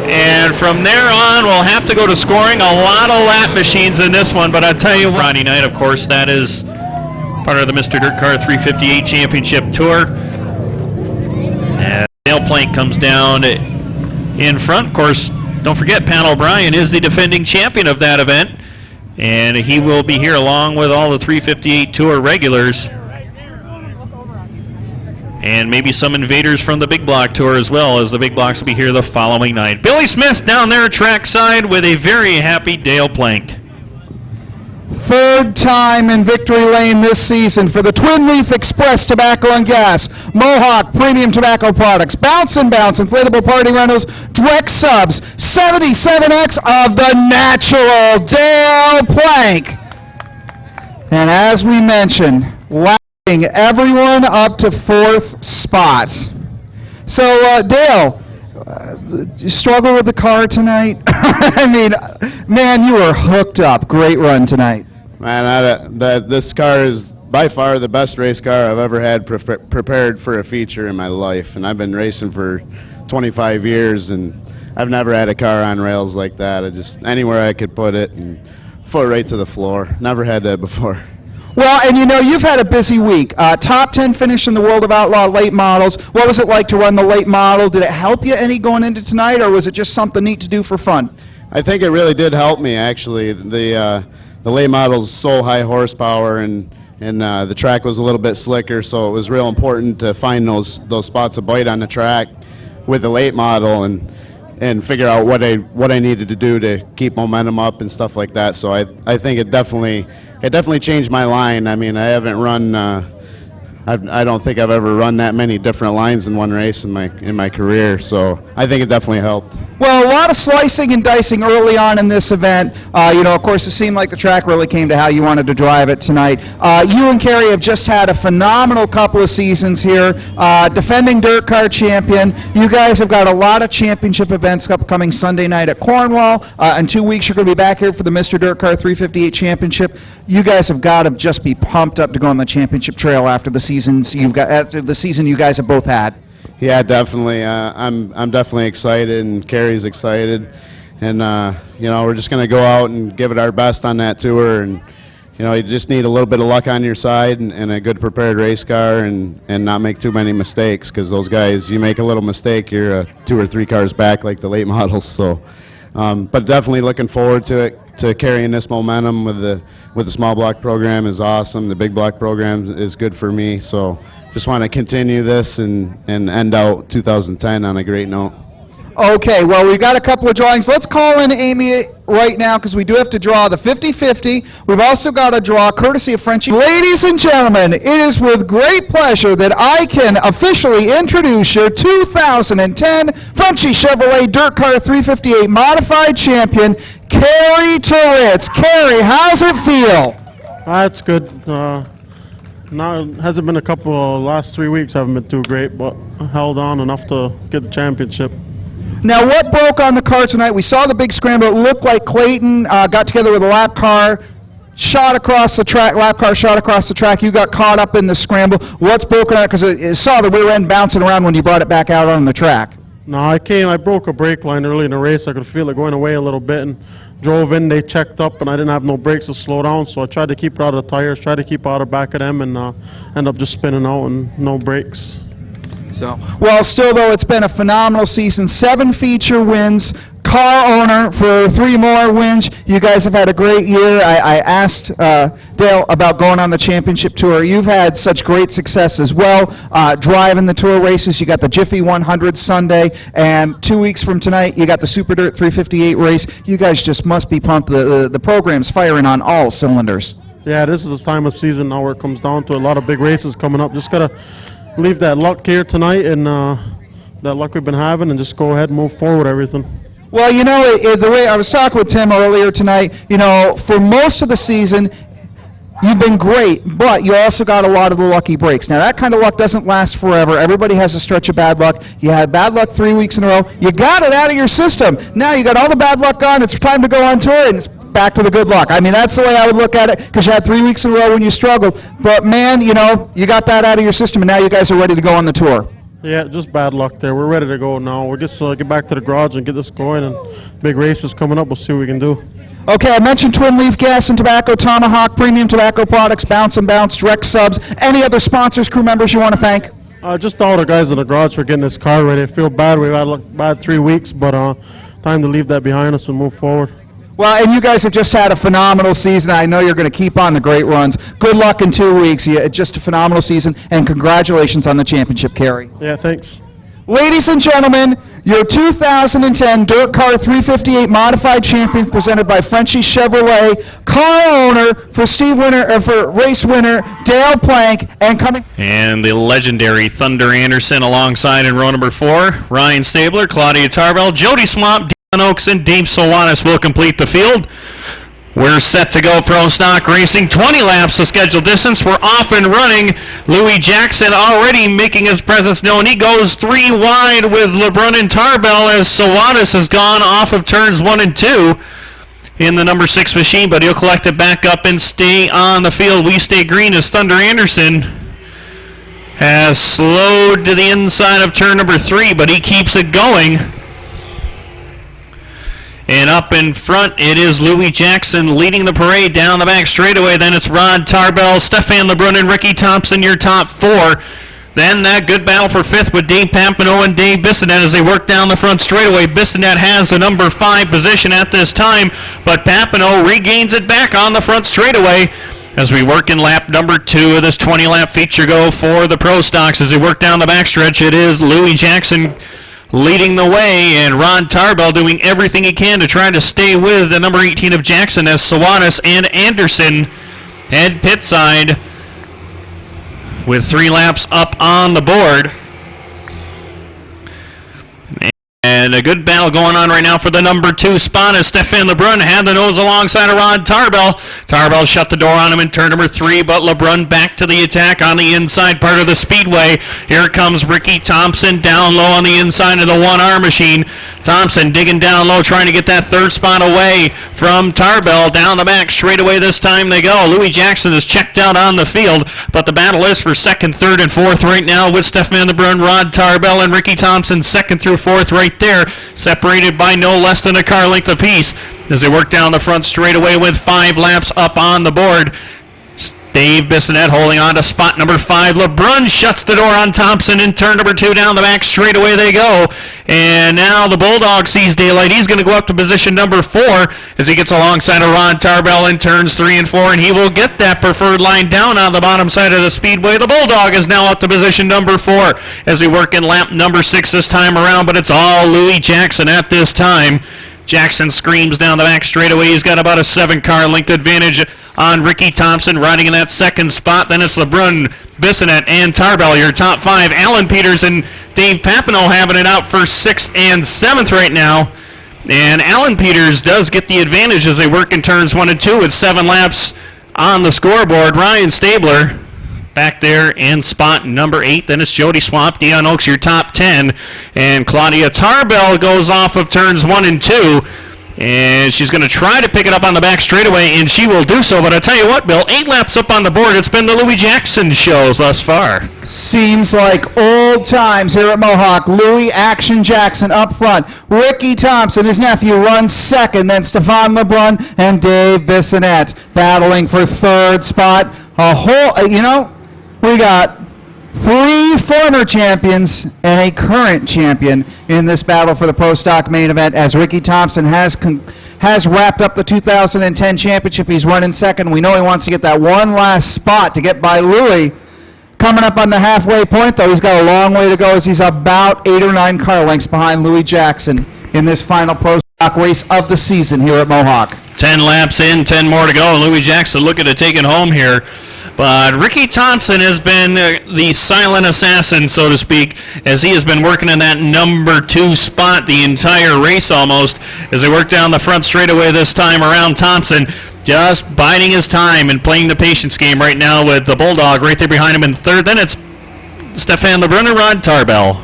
[SPEAKER 1] And from there on, we'll have to go to scoring. A lot of lap machines in this one, but I tell you, Friday night, of course, that is part of the Mr. Dirt Car 358 Championship Tour. And Dale Plank comes down in front. Of course, don't forget, Pat O'Brien is the defending champion of that event, and he will be here along with all the 358 Tour regulars. And maybe some invaders from the Big Block Tour as well, as the Big Blocks will be here the following night. Billy Smith down there trackside with a very happy Dale Plank.
[SPEAKER 2] 3rd time in victory lane this season for the Twin Leaf Express Tobacco and Gas, Mohawk Premium Tobacco Products, Bounce and Bounce, Inflatable Party Rentals, Drex Subs, 77X of the natural Dale Plank. And as we mentioned, lapping everyone up to 4th spot. So, Dale, you struggle with the car tonight? I mean, man, you were hooked up. Great run tonight.
[SPEAKER 5] Man, this car is by far the best race car I've ever had prepared for a feature in my life. And I've been racing for 25 years, and I've never had a car on rails like that. I just, anywhere I could put it and foot right to the floor. Never had that before.
[SPEAKER 2] Well, and you know, you've had a busy week. Top 10 finish in the World of Outlaw late models. What was it like to run the late model? Did it help you any going into tonight, or was it just something neat to do for fun?
[SPEAKER 5] I think it really did help me, actually. The late model's so high horsepower, and the track was a little bit slicker, so it was real important to find those spots of bite on the track with the late model. And and figure out what I needed to do to keep momentum up and stuff like that. So I think it definitely changed my line. I mean, I haven't run. I don't think I've ever run that many different lines in one race in my career. So I think it definitely helped.
[SPEAKER 2] Well, a lot of slicing and dicing early on in this event. Of course, it seemed like the track really came to how you wanted to drive it tonight. You and Kerry have just had a phenomenal couple of seasons here, defending dirt car champion. You guys have got a lot of championship events upcoming Sunday night at Cornwall. In 2 weeks, you're going to be back here for the Mr. Dirt Car 358 Championship. You guys have got to just be pumped up to go on the championship trail after the season you guys have both had.
[SPEAKER 5] Yeah, definitely. I'm definitely excited, and Kerry's excited, and we're just going to go out and give it our best on that tour. And you just need a little bit of luck on your side and a good prepared race car, and not make too many mistakes, because those guys, you make a little mistake, you're 2 or 3 cars back like the late models. So, but definitely looking forward to it. To carrying this momentum with the small block program is awesome. The big block program is good for me. So just want to continue this and end out 2010 on a great note.
[SPEAKER 2] Okay, well, we've got a couple of drawings. Let's call in Amy right now, because we do have to draw the 50-50. We've also got to draw, courtesy of Frenchie. Ladies and gentlemen, it is with great pleasure that I can officially introduce your 2010 Frenchie Chevrolet Dirt Car 358 Modified Champion, Kerry Turritz. Kerry, how's it feel?
[SPEAKER 6] It's good. Now it hasn't been a couple of last 3 weeks. Haven't been too great, but held on enough to get the championship.
[SPEAKER 2] Now, what broke on the car tonight? We saw the big scramble. It looked like Clayton got together with a lap car, shot across the track. Lap car shot across the track. You got caught up in the scramble. What's broken on it? Because I saw the rear end bouncing around when you brought it back out on the track.
[SPEAKER 6] No, I broke a brake line early in the race. I could feel it going away a little bit, and drove in. They checked up, and I didn't have no brakes to slow down, so I tried to keep it out of the tires, tried to keep out of the back of them, and end up just spinning out and no brakes.
[SPEAKER 2] So, well, still though, it's been a phenomenal season. 7 feature wins. Car owner for 3 more wins. You guys have had a great year. I asked Dale about going on the championship tour. You've had such great success as well, driving the tour races. You got the Jiffy 100 Sunday, and 2 weeks from tonight, you got the Super Dirt 358 race. You guys just must be pumped. The program's firing on all cylinders.
[SPEAKER 6] Yeah, this is the time of season now where it comes down to a lot of big races coming up. Just got to leave that luck here tonight, and that luck we've been having, and just go ahead and move forward with everything.
[SPEAKER 2] Well, the way I was talking with Tim earlier tonight, for most of the season, you've been great, but you also got a lot of the lucky breaks. Now, that kind of luck doesn't last forever. Everybody has a stretch of bad luck. You had bad luck 3 weeks in a row. You got it out of your system. Now you got all the bad luck gone. It's time to go on tour, and it's back to the good luck. I mean, that's the way I would look at it, because you had 3 weeks in a row when you struggled. But, man, you got that out of your system, and now you guys are ready to go on the tour.
[SPEAKER 6] Yeah, just bad luck there. We're ready to go now. We'll just get back to the garage and get this going, and big races coming up. We'll see what we can do.
[SPEAKER 2] Okay, I mentioned Twin Leaf Gas and Tobacco, Tomahawk, Premium Tobacco Products, Bounce and Bounce, Direct Subs. Any other sponsors, crew members you want to thank?
[SPEAKER 6] Just all the guys in the garage for getting this car ready. I feel bad. We've had a bad 3 weeks, but time to leave that behind us and move forward.
[SPEAKER 2] Well, and you guys have just had a phenomenal season. I know you're going to keep on the great runs. Good luck in 2 weeks. Just a phenomenal season, and congratulations on the championship, Kerry.
[SPEAKER 6] Yeah, thanks.
[SPEAKER 2] Ladies and gentlemen, your 2010 Dirt Car 358 Modified Champion, presented by Frenchie Chevrolet, car owner for race winner Dale Plank, and coming.
[SPEAKER 1] And the legendary Thunder Anderson alongside in row number 4, Ryan Stabler, Claudia Tarbell, Jody Swamp, Oaks, and Dave Sowanis will complete the field. We're set to go pro stock racing. 20 laps of scheduled distance. We're off and running. Louis Jackson already making his presence known. He goes 3 wide with LeBrun and Tarbell as Sowanis has gone off of turns 1 and 2 in the number 6 machine, but he'll collect it back up and stay on the field. We stay green as Thunder Anderson has slowed to the inside of turn number 3, but he keeps it going. And up in front, it is Louis Jackson leading the parade down the back straightaway. Then it's Rod Tarbell, Stefan LeBrun, and Ricky Thompson, your top 4. Then that good battle for 5th with Dave Papineau and Dave Bissonette as they work down the front straightaway. Bissonette has the number 5 position at this time, but Papineau regains it back on the front straightaway as we work in lap number 2 of this 20-lap feature go for the Pro Stocks. As they work down the backstretch, it is Louis Jackson leading the way, and Ron Tarbell doing everything he can to try to stay with the number 18 of Jackson as Sawanis and Anderson head pit side with 3 laps up on the board. And a good battle going on right now for the number 2 spot as Stefan Lebrun had the nose alongside of Ron Tarbell. Tarbell shut the door on him in turn number 3, but Lebrun back to the attack on the inside part of the speedway. Here comes Ricky Thompson down low on the inside of the 1R machine. Thompson digging down low, trying to get that 3rd spot away from Tarbell. Down the back, straight away this time they go. Louis Jackson is checked out on the field, but the battle is for 2nd, 3rd, and 4th right now with Stefan Lebrun, Ron Tarbell, and Ricky Thompson 2nd through 4th right there, separated by no less than a car length apiece as they work down the front straightaway with 5 laps up on the board. Dave Bissonette holding on to spot number 5. Lebrun shuts the door on Thompson in turn number 2. Down the back straight away they go. And now the Bulldog sees daylight. He's going to go up to position number 4 as he gets alongside of Ron Tarbell in turns 3 and 4. And he will get that preferred line down on the bottom side of the speedway. The Bulldog is now up to position number 4 as we work in lap number 6 this time around. But it's all Louis Jackson at this time. Jackson screams down the back straightaway. He's got about a 7-car length advantage on Ricky Thompson riding in that 2nd spot. Then it's Lebrun, Bissonette, and Tarbell, your top 5. Alan Peters and Dave Papineau having it out for 6th and 7th right now. And Alan Peters does get the advantage as they work in turns 1 and 2 with 7 laps on the scoreboard. Ryan Stabler back there in spot number 8. Then it's Jody Swamp, Dion Oaks, your top 10. And Claudia Tarbell goes off of turns 1 and 2. And she's going to try to pick it up on the back straightaway, and she will do so. But I tell you what, Bill, 8 laps up on the board. It's been the Louis Jackson show thus far.
[SPEAKER 2] Seems like old times here at Mohawk. Louis Action Jackson up front. Ricky Thompson, his nephew, runs 2nd. Then Stefan Lebrun and Dave Bissonette battling for 3rd spot. We got 3 former champions and a current champion in this battle for the Pro Stock main event as Ricky Thompson has wrapped up the 2010 championship. He's running 2nd. We know he wants to get that one last spot to get by Louis. Coming up on the halfway point, though, he's got a long way to go as he's about 8 or 9 car lengths behind Louis Jackson in this final Pro Stock race of the season here at Mohawk.
[SPEAKER 1] 10 laps in, 10 more to go, and Louis Jackson looking to take it home here. But Ricky Thompson has been the silent assassin, so to speak, as he has been working in that number 2 spot the entire race almost. As they work down the front straightaway this time around, Thompson just biding his time and playing the patience game right now with the Bulldog right there behind him in 3rd. Then it's Stefan Lebrun and Ron Tarbell.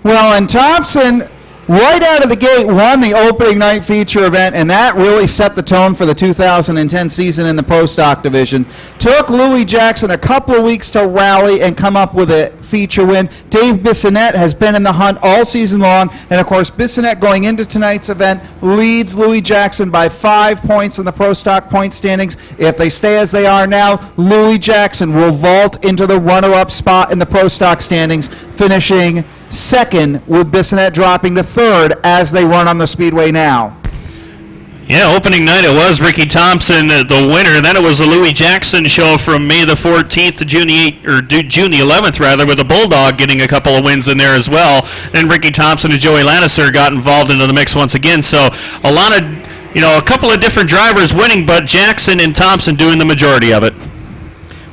[SPEAKER 2] Well, and Thompson, right out of the gate, won the opening night feature event, and that really set the tone for the 2010 season in the Pro Stock division. Took Louis Jackson a couple of weeks to rally and come up with a feature win. Dave Bissonette has been in the hunt all season long, and of course Bissonette going into tonight's event leads Louis Jackson by 5 points in the Pro Stock point standings. If they stay as they are now, Louis Jackson will vault into the runner-up spot in the Pro Stock standings, finishing 2nd, with Bissonette dropping to 3rd as they run on the speedway now.
[SPEAKER 1] Yeah, opening night it was Ricky Thompson, the winner. Then it was the Louis Jackson show from May the 14th to June the 11th, rather, with the Bulldog getting a couple of wins in there as well. Then Ricky Thompson and Joey Lannister got involved into the mix once again. So a lot of, a couple of different drivers winning, but Jackson and Thompson doing the majority of it.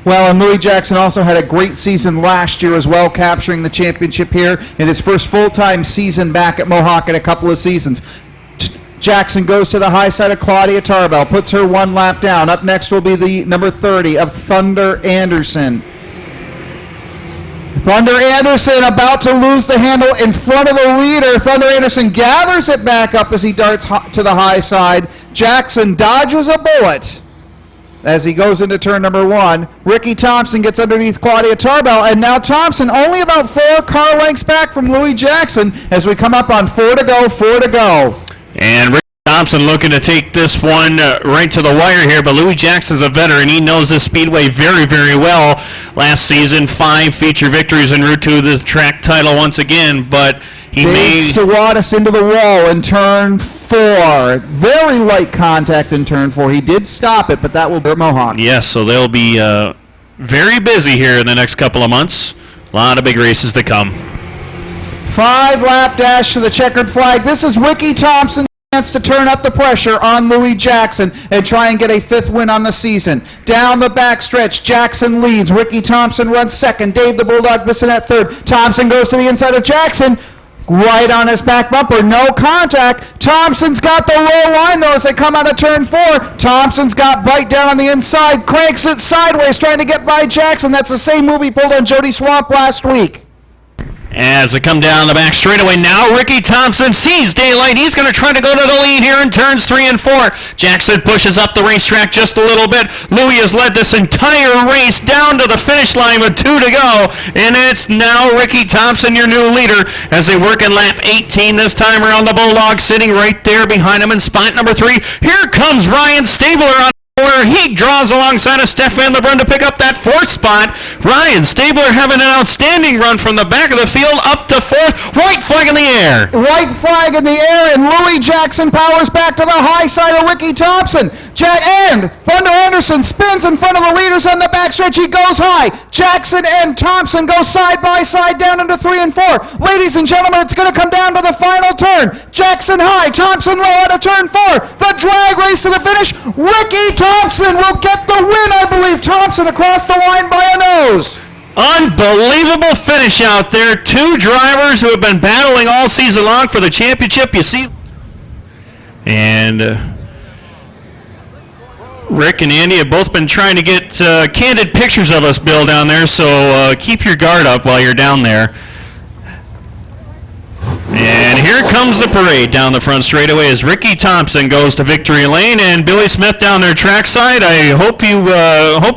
[SPEAKER 2] Well, and Louis Jackson also had a great season last year as well, capturing the championship here in his first full-time season back at Mohawk in a couple of seasons. Jackson goes to the high side of Claudia Tarbell, puts her 1 lap down. Up next will be the number 30 of Thunder Anderson. Thunder Anderson about to lose the handle in front of the leader. Thunder Anderson gathers it back up as he darts to the high side. Jackson dodges a bullet as he goes into turn number 1. Ricky Thompson gets underneath Claudia Tarbell, and now Thompson only about 4 car lengths back from Louis Jackson as we come up on 4 to go.
[SPEAKER 1] And Ricky Thompson looking to take this one right to the wire here, but Louis Jackson's a veteran. He knows this speedway very, very well. Last season, 5 feature victories en route to the track title once again, but he
[SPEAKER 2] Sawatis into the wall in turn 4. Very light contact in turn 4. He did stop it, but that will be Mohawk.
[SPEAKER 1] Yes, so they'll be very busy here in the next couple of months. A lot of big races to come.
[SPEAKER 2] 5-lap dash to the checkered flag. This is Ricky Thompson's chance to turn up the pressure on Louis Jackson and try and get a 5th win on the season. Down the backstretch, Jackson leads. Ricky Thompson runs second. Dave the Bulldog Bissonette third. Thompson goes to the inside of Jackson. Right on his back bumper, no contact. Thompson's got the low line though as they come out of turn 4. Thompson's got bite down on the inside, cranks it sideways trying to get by Jackson. That's the same move he pulled on Jody Swamp last week.
[SPEAKER 4] As they come down the back straightaway now, Ricky Thompson sees daylight. He's going to try to go to the lead here in turns 3 and 4. Jackson pushes up the racetrack just a little bit. Louis has led this entire race down to the finish line with 2 to go. And it's now Ricky Thompson, your new leader, as they work in lap 18 this time around. The Bulldog sitting right there behind him in spot number 3. Here comes Ryan Stabler on where he draws alongside of Stefan Lebrun to pick up that 4th spot. Ryan Stabler having an outstanding run from the back of the field up to 4th. White flag in the air.
[SPEAKER 2] White flag in the air, and Louis Jackson powers back to the high side of Ricky Thompson. And Thunder Anderson spins in front of the leaders on the backstretch. He goes high. Jackson and Thompson go side by side down into 3 and 4. Ladies and gentlemen, it's going to come down to the final turn. Jackson high, Thompson low out of turn 4. The drag race to the finish. Ricky Thompson will get the win, I believe. Thompson across the line by a nose.
[SPEAKER 4] Unbelievable finish out there. 2 drivers who have been battling all season long for the championship. You see, and Rick and Andy have both been trying to get candid pictures of us, Bill, down there, so keep your guard up while you're down there. And here comes the parade down the front straightaway as Ricky Thompson goes to victory lane, and Billy Smith down there trackside. I hope you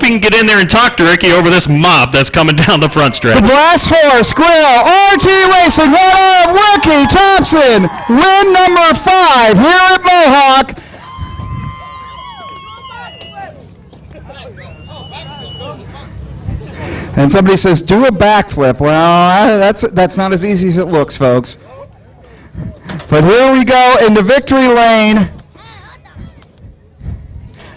[SPEAKER 4] can get in there and talk to Ricky over this mob that's coming down the front stretch.
[SPEAKER 2] The Brass Horse Grill RT Racing, one of Ricky Thompson, win number 5 here at Mohawk. And somebody says, do a backflip. Well, that's not as easy as it looks, folks. But here we go into victory lane.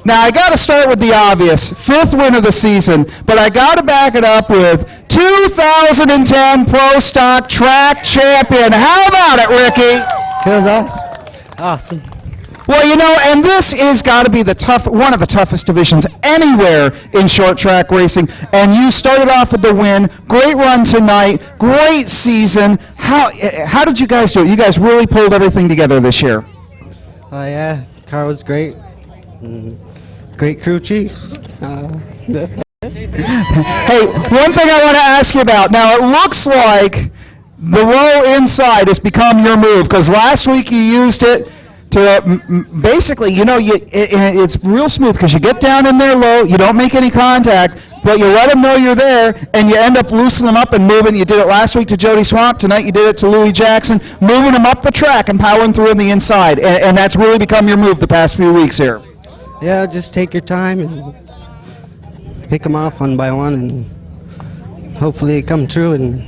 [SPEAKER 2] Now, I got to start with the obvious. 5th win of the season. But I got to back it up with 2010 Pro Stock Track Champion. How about it, Ricky?
[SPEAKER 7] Feels awesome.
[SPEAKER 2] Well, you know, and this is got to be one of the toughest divisions anywhere in short track racing. And you started off with the win. Great run tonight. Great season. How did you guys do it? You guys really pulled everything together this year.
[SPEAKER 7] Oh yeah, car was great. Great crew chief.
[SPEAKER 2] Hey, one thing I want to ask you about. Now, it looks like the row inside has become your move because last week you used it to basically, you know, it's real smooth because you get down in there low, you don't make any contact, but you let them know you're there, and you end up loosening them up and moving. You did it last week to Jody Swamp. Tonight you did it to Louis Jackson, moving them up the track and powering through on the inside, and that's really become your move the past few weeks here.
[SPEAKER 7] Yeah, just take your time and pick them off one by one, and hopefully it come true, and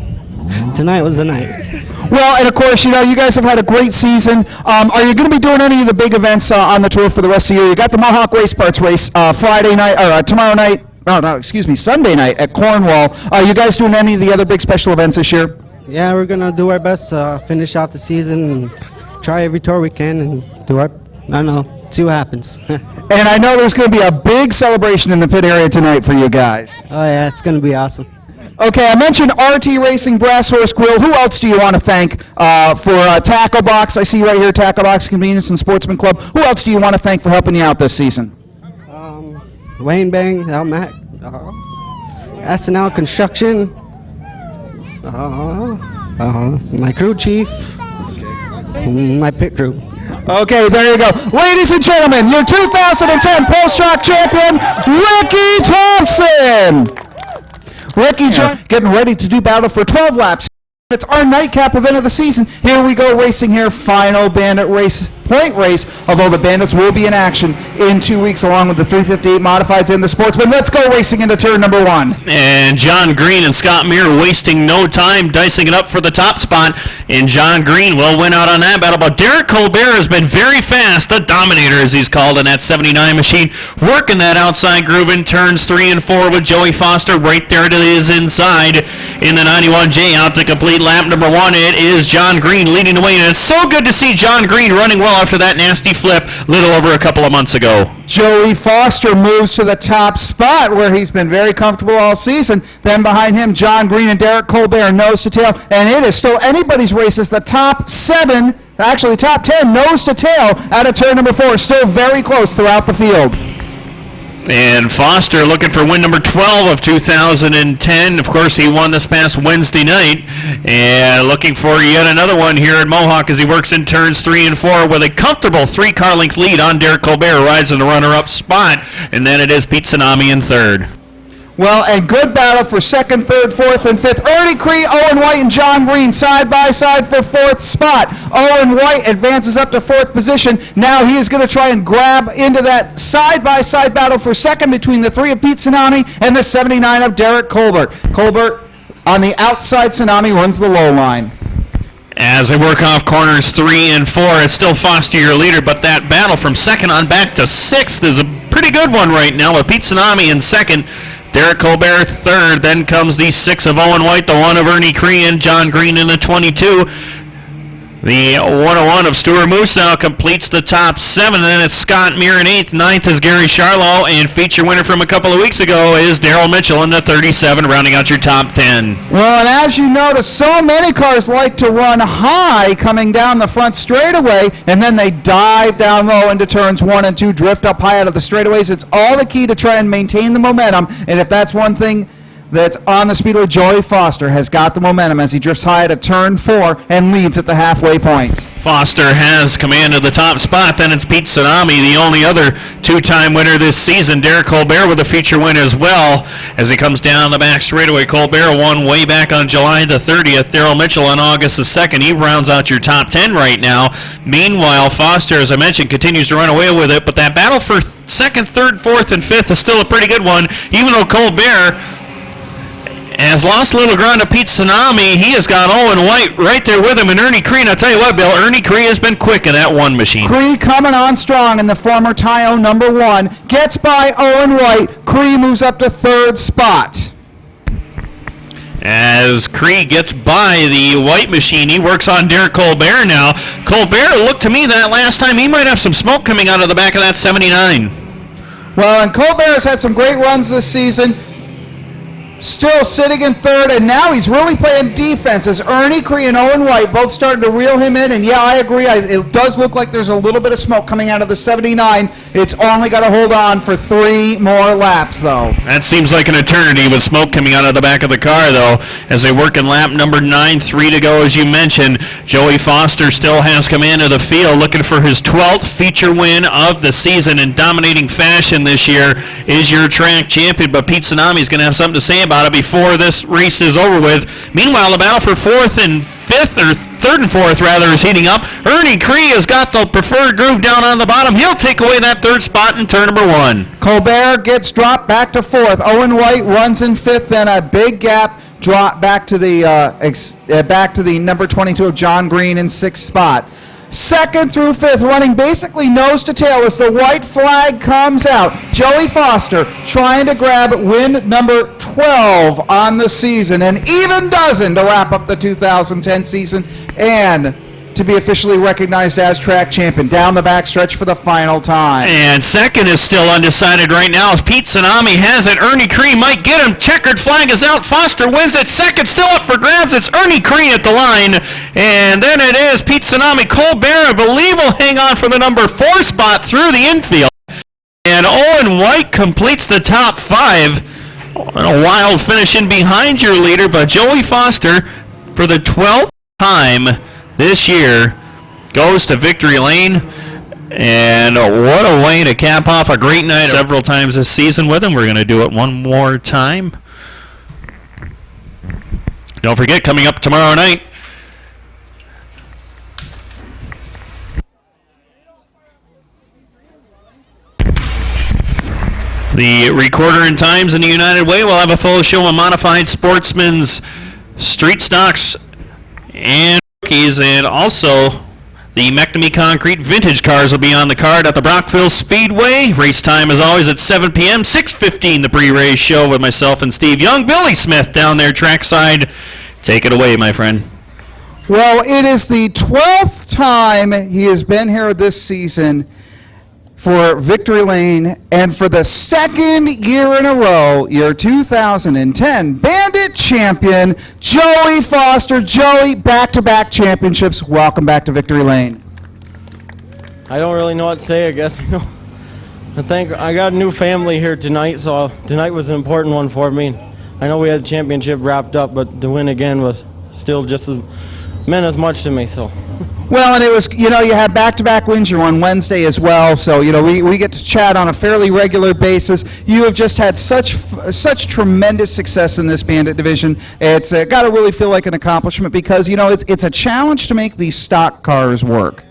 [SPEAKER 7] tonight was the night.
[SPEAKER 2] Well, and of course, you know, you guys have had a great season. Are you going to be doing any of the big events on the tour for the rest of the year? You got the Mohawk Race Parts race Friday night, or tomorrow night. Sunday night at Cornwall. Are you guys doing any of the other big special events this year?
[SPEAKER 7] Yeah, we're gonna do our best to finish off the season and try every tour we can and do our, I don't know, see what happens.
[SPEAKER 2] And I know there's going to be a big celebration in the pit area tonight for you guys.
[SPEAKER 7] Oh yeah, it's gonna be awesome.
[SPEAKER 2] Okay, I mentioned RT Racing, Brass Horse Grill. Who else do you want to thank for Tackle Box? I see right here, Tackle Box Convenience and Sportsman Club. Who else do you want to thank for helping you out this season?
[SPEAKER 7] Wayne Bang, Al Mac, SNL Construction, my crew chief, my pit crew.
[SPEAKER 2] Okay, there you go. Ladies and gentlemen, your 2010 Pro Stock Champion, Ricky Thompson. Ricky getting ready to do battle for 12 laps. It's our nightcap event of the season. Here we go racing here. Final Bandit race point race, although the Bandits will be in action in 2 weeks along with the 358 Modifieds and the Sportsman. Let's go racing into turn number 1.
[SPEAKER 1] And John Green and Scott Muir wasting no time dicing it up for the top spot, and John Green will win out on that battle. But Derek Colbert has been very fast, the Dominator as he's called in that 79 machine, working that outside groove in turns 3 and 4 with Joey Foster right there to his inside in the 91J out to complete lap number 1. It is John Green leading the way, and it's so good to see John Green running well after that nasty flip a little over a couple of months ago.
[SPEAKER 2] Joey Foster moves to the top spot where he's been very comfortable all season. Then behind him, John Green and Derek Colbert nose to tail, and it is still anybody's race as the top 7, actually top 10, nose to tail out of turn number 4, still very close throughout the field.
[SPEAKER 1] And Foster looking for win number 12 of 2010. Of course, he won this past Wednesday night. And looking for yet another one here at Mohawk as he works in turns 3 and 4 with a comfortable 3-car length lead on Derek Colbert, who rides in the runner-up spot. And then it is Pete Tsunami in third.
[SPEAKER 2] Well, and good battle for 2nd, 3rd, 4th, and 5th. Ernie Cree, Owen White, and John Green side by side for 4th spot. Owen White advances up to 4th position. Now he is going to try and grab into that side-by-side battle for 2nd between the 3 of Pete Tsunami and the 79 of Derek Colbert. Colbert on the outside, Tsunami runs the low line.
[SPEAKER 1] As they work off corners 3 and 4, it's still Foster your leader, but that battle from 2nd on back to 6th is a pretty good one right now with Pete Tsunami in 2nd. Derek Colbert 3rd, then comes the 6 of Owen White, the 1 of Ernie Cree, and John Green in the 22. The 101 of Stuart Moose now completes the top 7, and then it's Scott Muir in 8th. 9th is Gary Charlo, and feature winner from a couple of weeks ago is Darrell Mitchell in the 37, rounding out your top 10.
[SPEAKER 2] Well, and as you notice, so many cars like to run high coming down the front straightaway, and then they dive down low into turns 1 and 2, drift up high out of the straightaways. It's all the key to try and maintain the momentum, and if that's one thing that's on the speedway, Joey Foster has got the momentum as he drifts high at a turn 4 and leads at the halfway point.
[SPEAKER 1] Foster has command of the top spot. Then it's Pete Tsunami, the only other 2-time winner this season. Derek Colbert with a feature win as well as he comes down the back straightaway. Colbert won way back on July the 30th. Darrell Mitchell on August the 2nd. He rounds out your top 10 right now. Meanwhile, Foster, as I mentioned, continues to run away with it, but that battle for 2nd, 3rd, 4th, and 5th is still a pretty good one, even though Colbert has lost a little ground to Pete Tsunami. He has got Owen White right there with him, and Ernie Cree. And I'll tell you what, Bill, Ernie Cree has been quick in that 1 machine.
[SPEAKER 2] Cree coming on strong in the former Tayo number 1. Gets by Owen White. Cree moves up to 3rd spot.
[SPEAKER 1] As Cree gets by the white machine, he works on Derek Colbert now. Colbert looked to me that last time he might have some smoke coming out of the back of that 79.
[SPEAKER 2] Well, and Colbert has had some great runs this season. Still sitting in 3rd, and now he's really playing defense as Ernie Cree and Owen White both starting to reel him in. And yeah, I agree. It does look like there's a little bit of smoke coming out of the 79. It's only got to hold on for 3 more laps, though.
[SPEAKER 1] That seems like an eternity with smoke coming out of the back of the car, though, as they work in lap number 9, 3 to go, as you mentioned. Joey Foster still has command of the field, looking for his 12th feature win of the season in dominating fashion this year. Is your track champion, but Pete Tsunami is going to have something to say about it before this race is over with. Meanwhile, the battle for 4th and 5th, or 3rd and 4th rather, is heating up. Ernie Cree has got the preferred groove down on the bottom. He'll take away that 3rd spot in turn number 1.
[SPEAKER 2] Colbert gets dropped back to 4th. Owen White runs in 5th, then a big gap drop back to the number 22 of John Green in 6th spot. 2nd through 5th, running basically nose to tail as the white flag comes out. Joey Foster trying to grab win number 12 on the season, an even dozen to wrap up the 2010 season and to be officially recognized as track champion down the backstretch for the final time.
[SPEAKER 1] And 2nd is still undecided right now. If Pete Tsunami has it, Ernie Cree might get him. Checkered flag is out. Foster wins it. 2nd still up for grabs. It's Ernie Cree at the line. And then it is Pete Tsunami. Colbert, I believe, will hang on for the number 4 spot through the infield. And Owen White completes the top 5. A wild finish in behind your leader, but Joey Foster, for the 12th time this year, goes to victory lane. And what a way to cap off a great night several times this season with him. We're going to do it one more time. Don't forget, coming up tomorrow night, The recorder and times in the United Way will have a full show of modified Sportsman's street stocks and rookies, and also the McNamee Concrete vintage cars will be on the card at the Brockville Speedway. Race time is always at 7 p.m., 6:15 the pre-race show with myself and Steve Young. Billy Smith down there trackside. Take it away, my friend.
[SPEAKER 2] Well, it is the 12th time he has been here this season for Victory Lane, and for the second year in a row, your 2010 Bandit champion, Joey Foster. Joey, back-to-back championships. Welcome back to Victory Lane.
[SPEAKER 8] I don't really know what to say, I guess. I think I got a new family here tonight, so tonight was an important one for me. I know we had the championship wrapped up, but the win again was still meant as much to me, so.
[SPEAKER 2] Well, and it was, you had back-to-back wins. You're on Wednesday as well, so, we get to chat on a fairly regular basis. You have just had such tremendous success in this Bandit division. It's got to really feel like an accomplishment because, it's a challenge to make these stock cars work.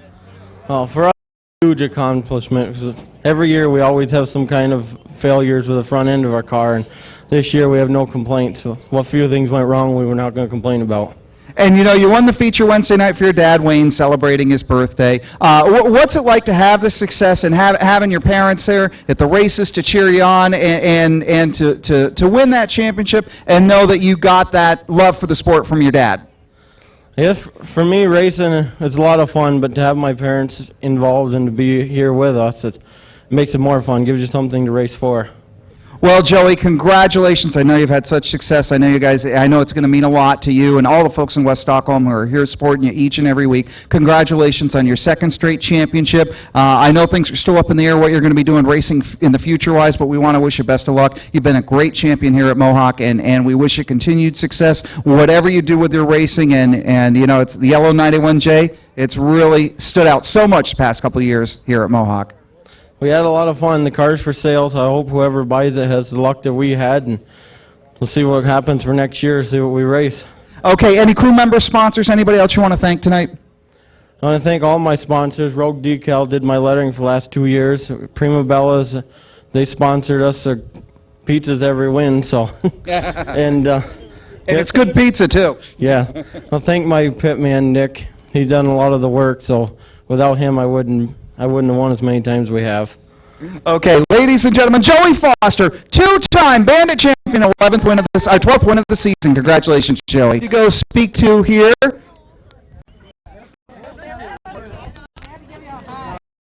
[SPEAKER 8] Well, for us, it's a huge accomplishment. 'Cause every year we always have some kind of failures with the front end of our car, and this year we have no complaints. So what few things went wrong, we were not going to complain about.
[SPEAKER 2] And, you won the feature Wednesday night for your dad, Wayne, celebrating his birthday. What's it like to have this success and having your parents there at the races to cheer you on and to win that championship and know that you got that love for the sport from your dad?
[SPEAKER 8] Yes, for me, racing, it's a lot of fun, but to have my parents involved and to be here with us, it makes it more fun, gives you something to race for.
[SPEAKER 2] Well, Joey, congratulations. I know you've had such success. I know it's going to mean a lot to you and all the folks in West Stockholm who are here supporting you each and every week. Congratulations on your second straight championship. I know things are still up in the air what you're going to be doing racing in the future-wise, but we want to wish you best of luck. You've been a great champion here at Mohawk, and we wish you continued success, whatever you do with your racing. And it's the Yellow 91J. It's really stood out so much the past couple of years here at Mohawk.
[SPEAKER 8] We had a lot of fun. The car's for sale, so I hope whoever buys it has the luck that we had, and we'll see what happens for next year, see what we race.
[SPEAKER 2] Okay, any crew members, sponsors, anybody else you want to thank tonight?
[SPEAKER 8] I want to thank all my sponsors. Rogue Decal did my lettering for the last 2 years. Prima Bellas, they sponsored us pizzas every win, so. And
[SPEAKER 2] it's good pizza, too.
[SPEAKER 8] Yeah. I'll thank my pit man, Nick. He's done a lot of the work, so without him, I wouldn't have won as many times we have.
[SPEAKER 2] Okay, ladies and gentlemen, Joey Foster, two-time Bandit champion, 12th win of the season. Congratulations, Joey. You go speak to here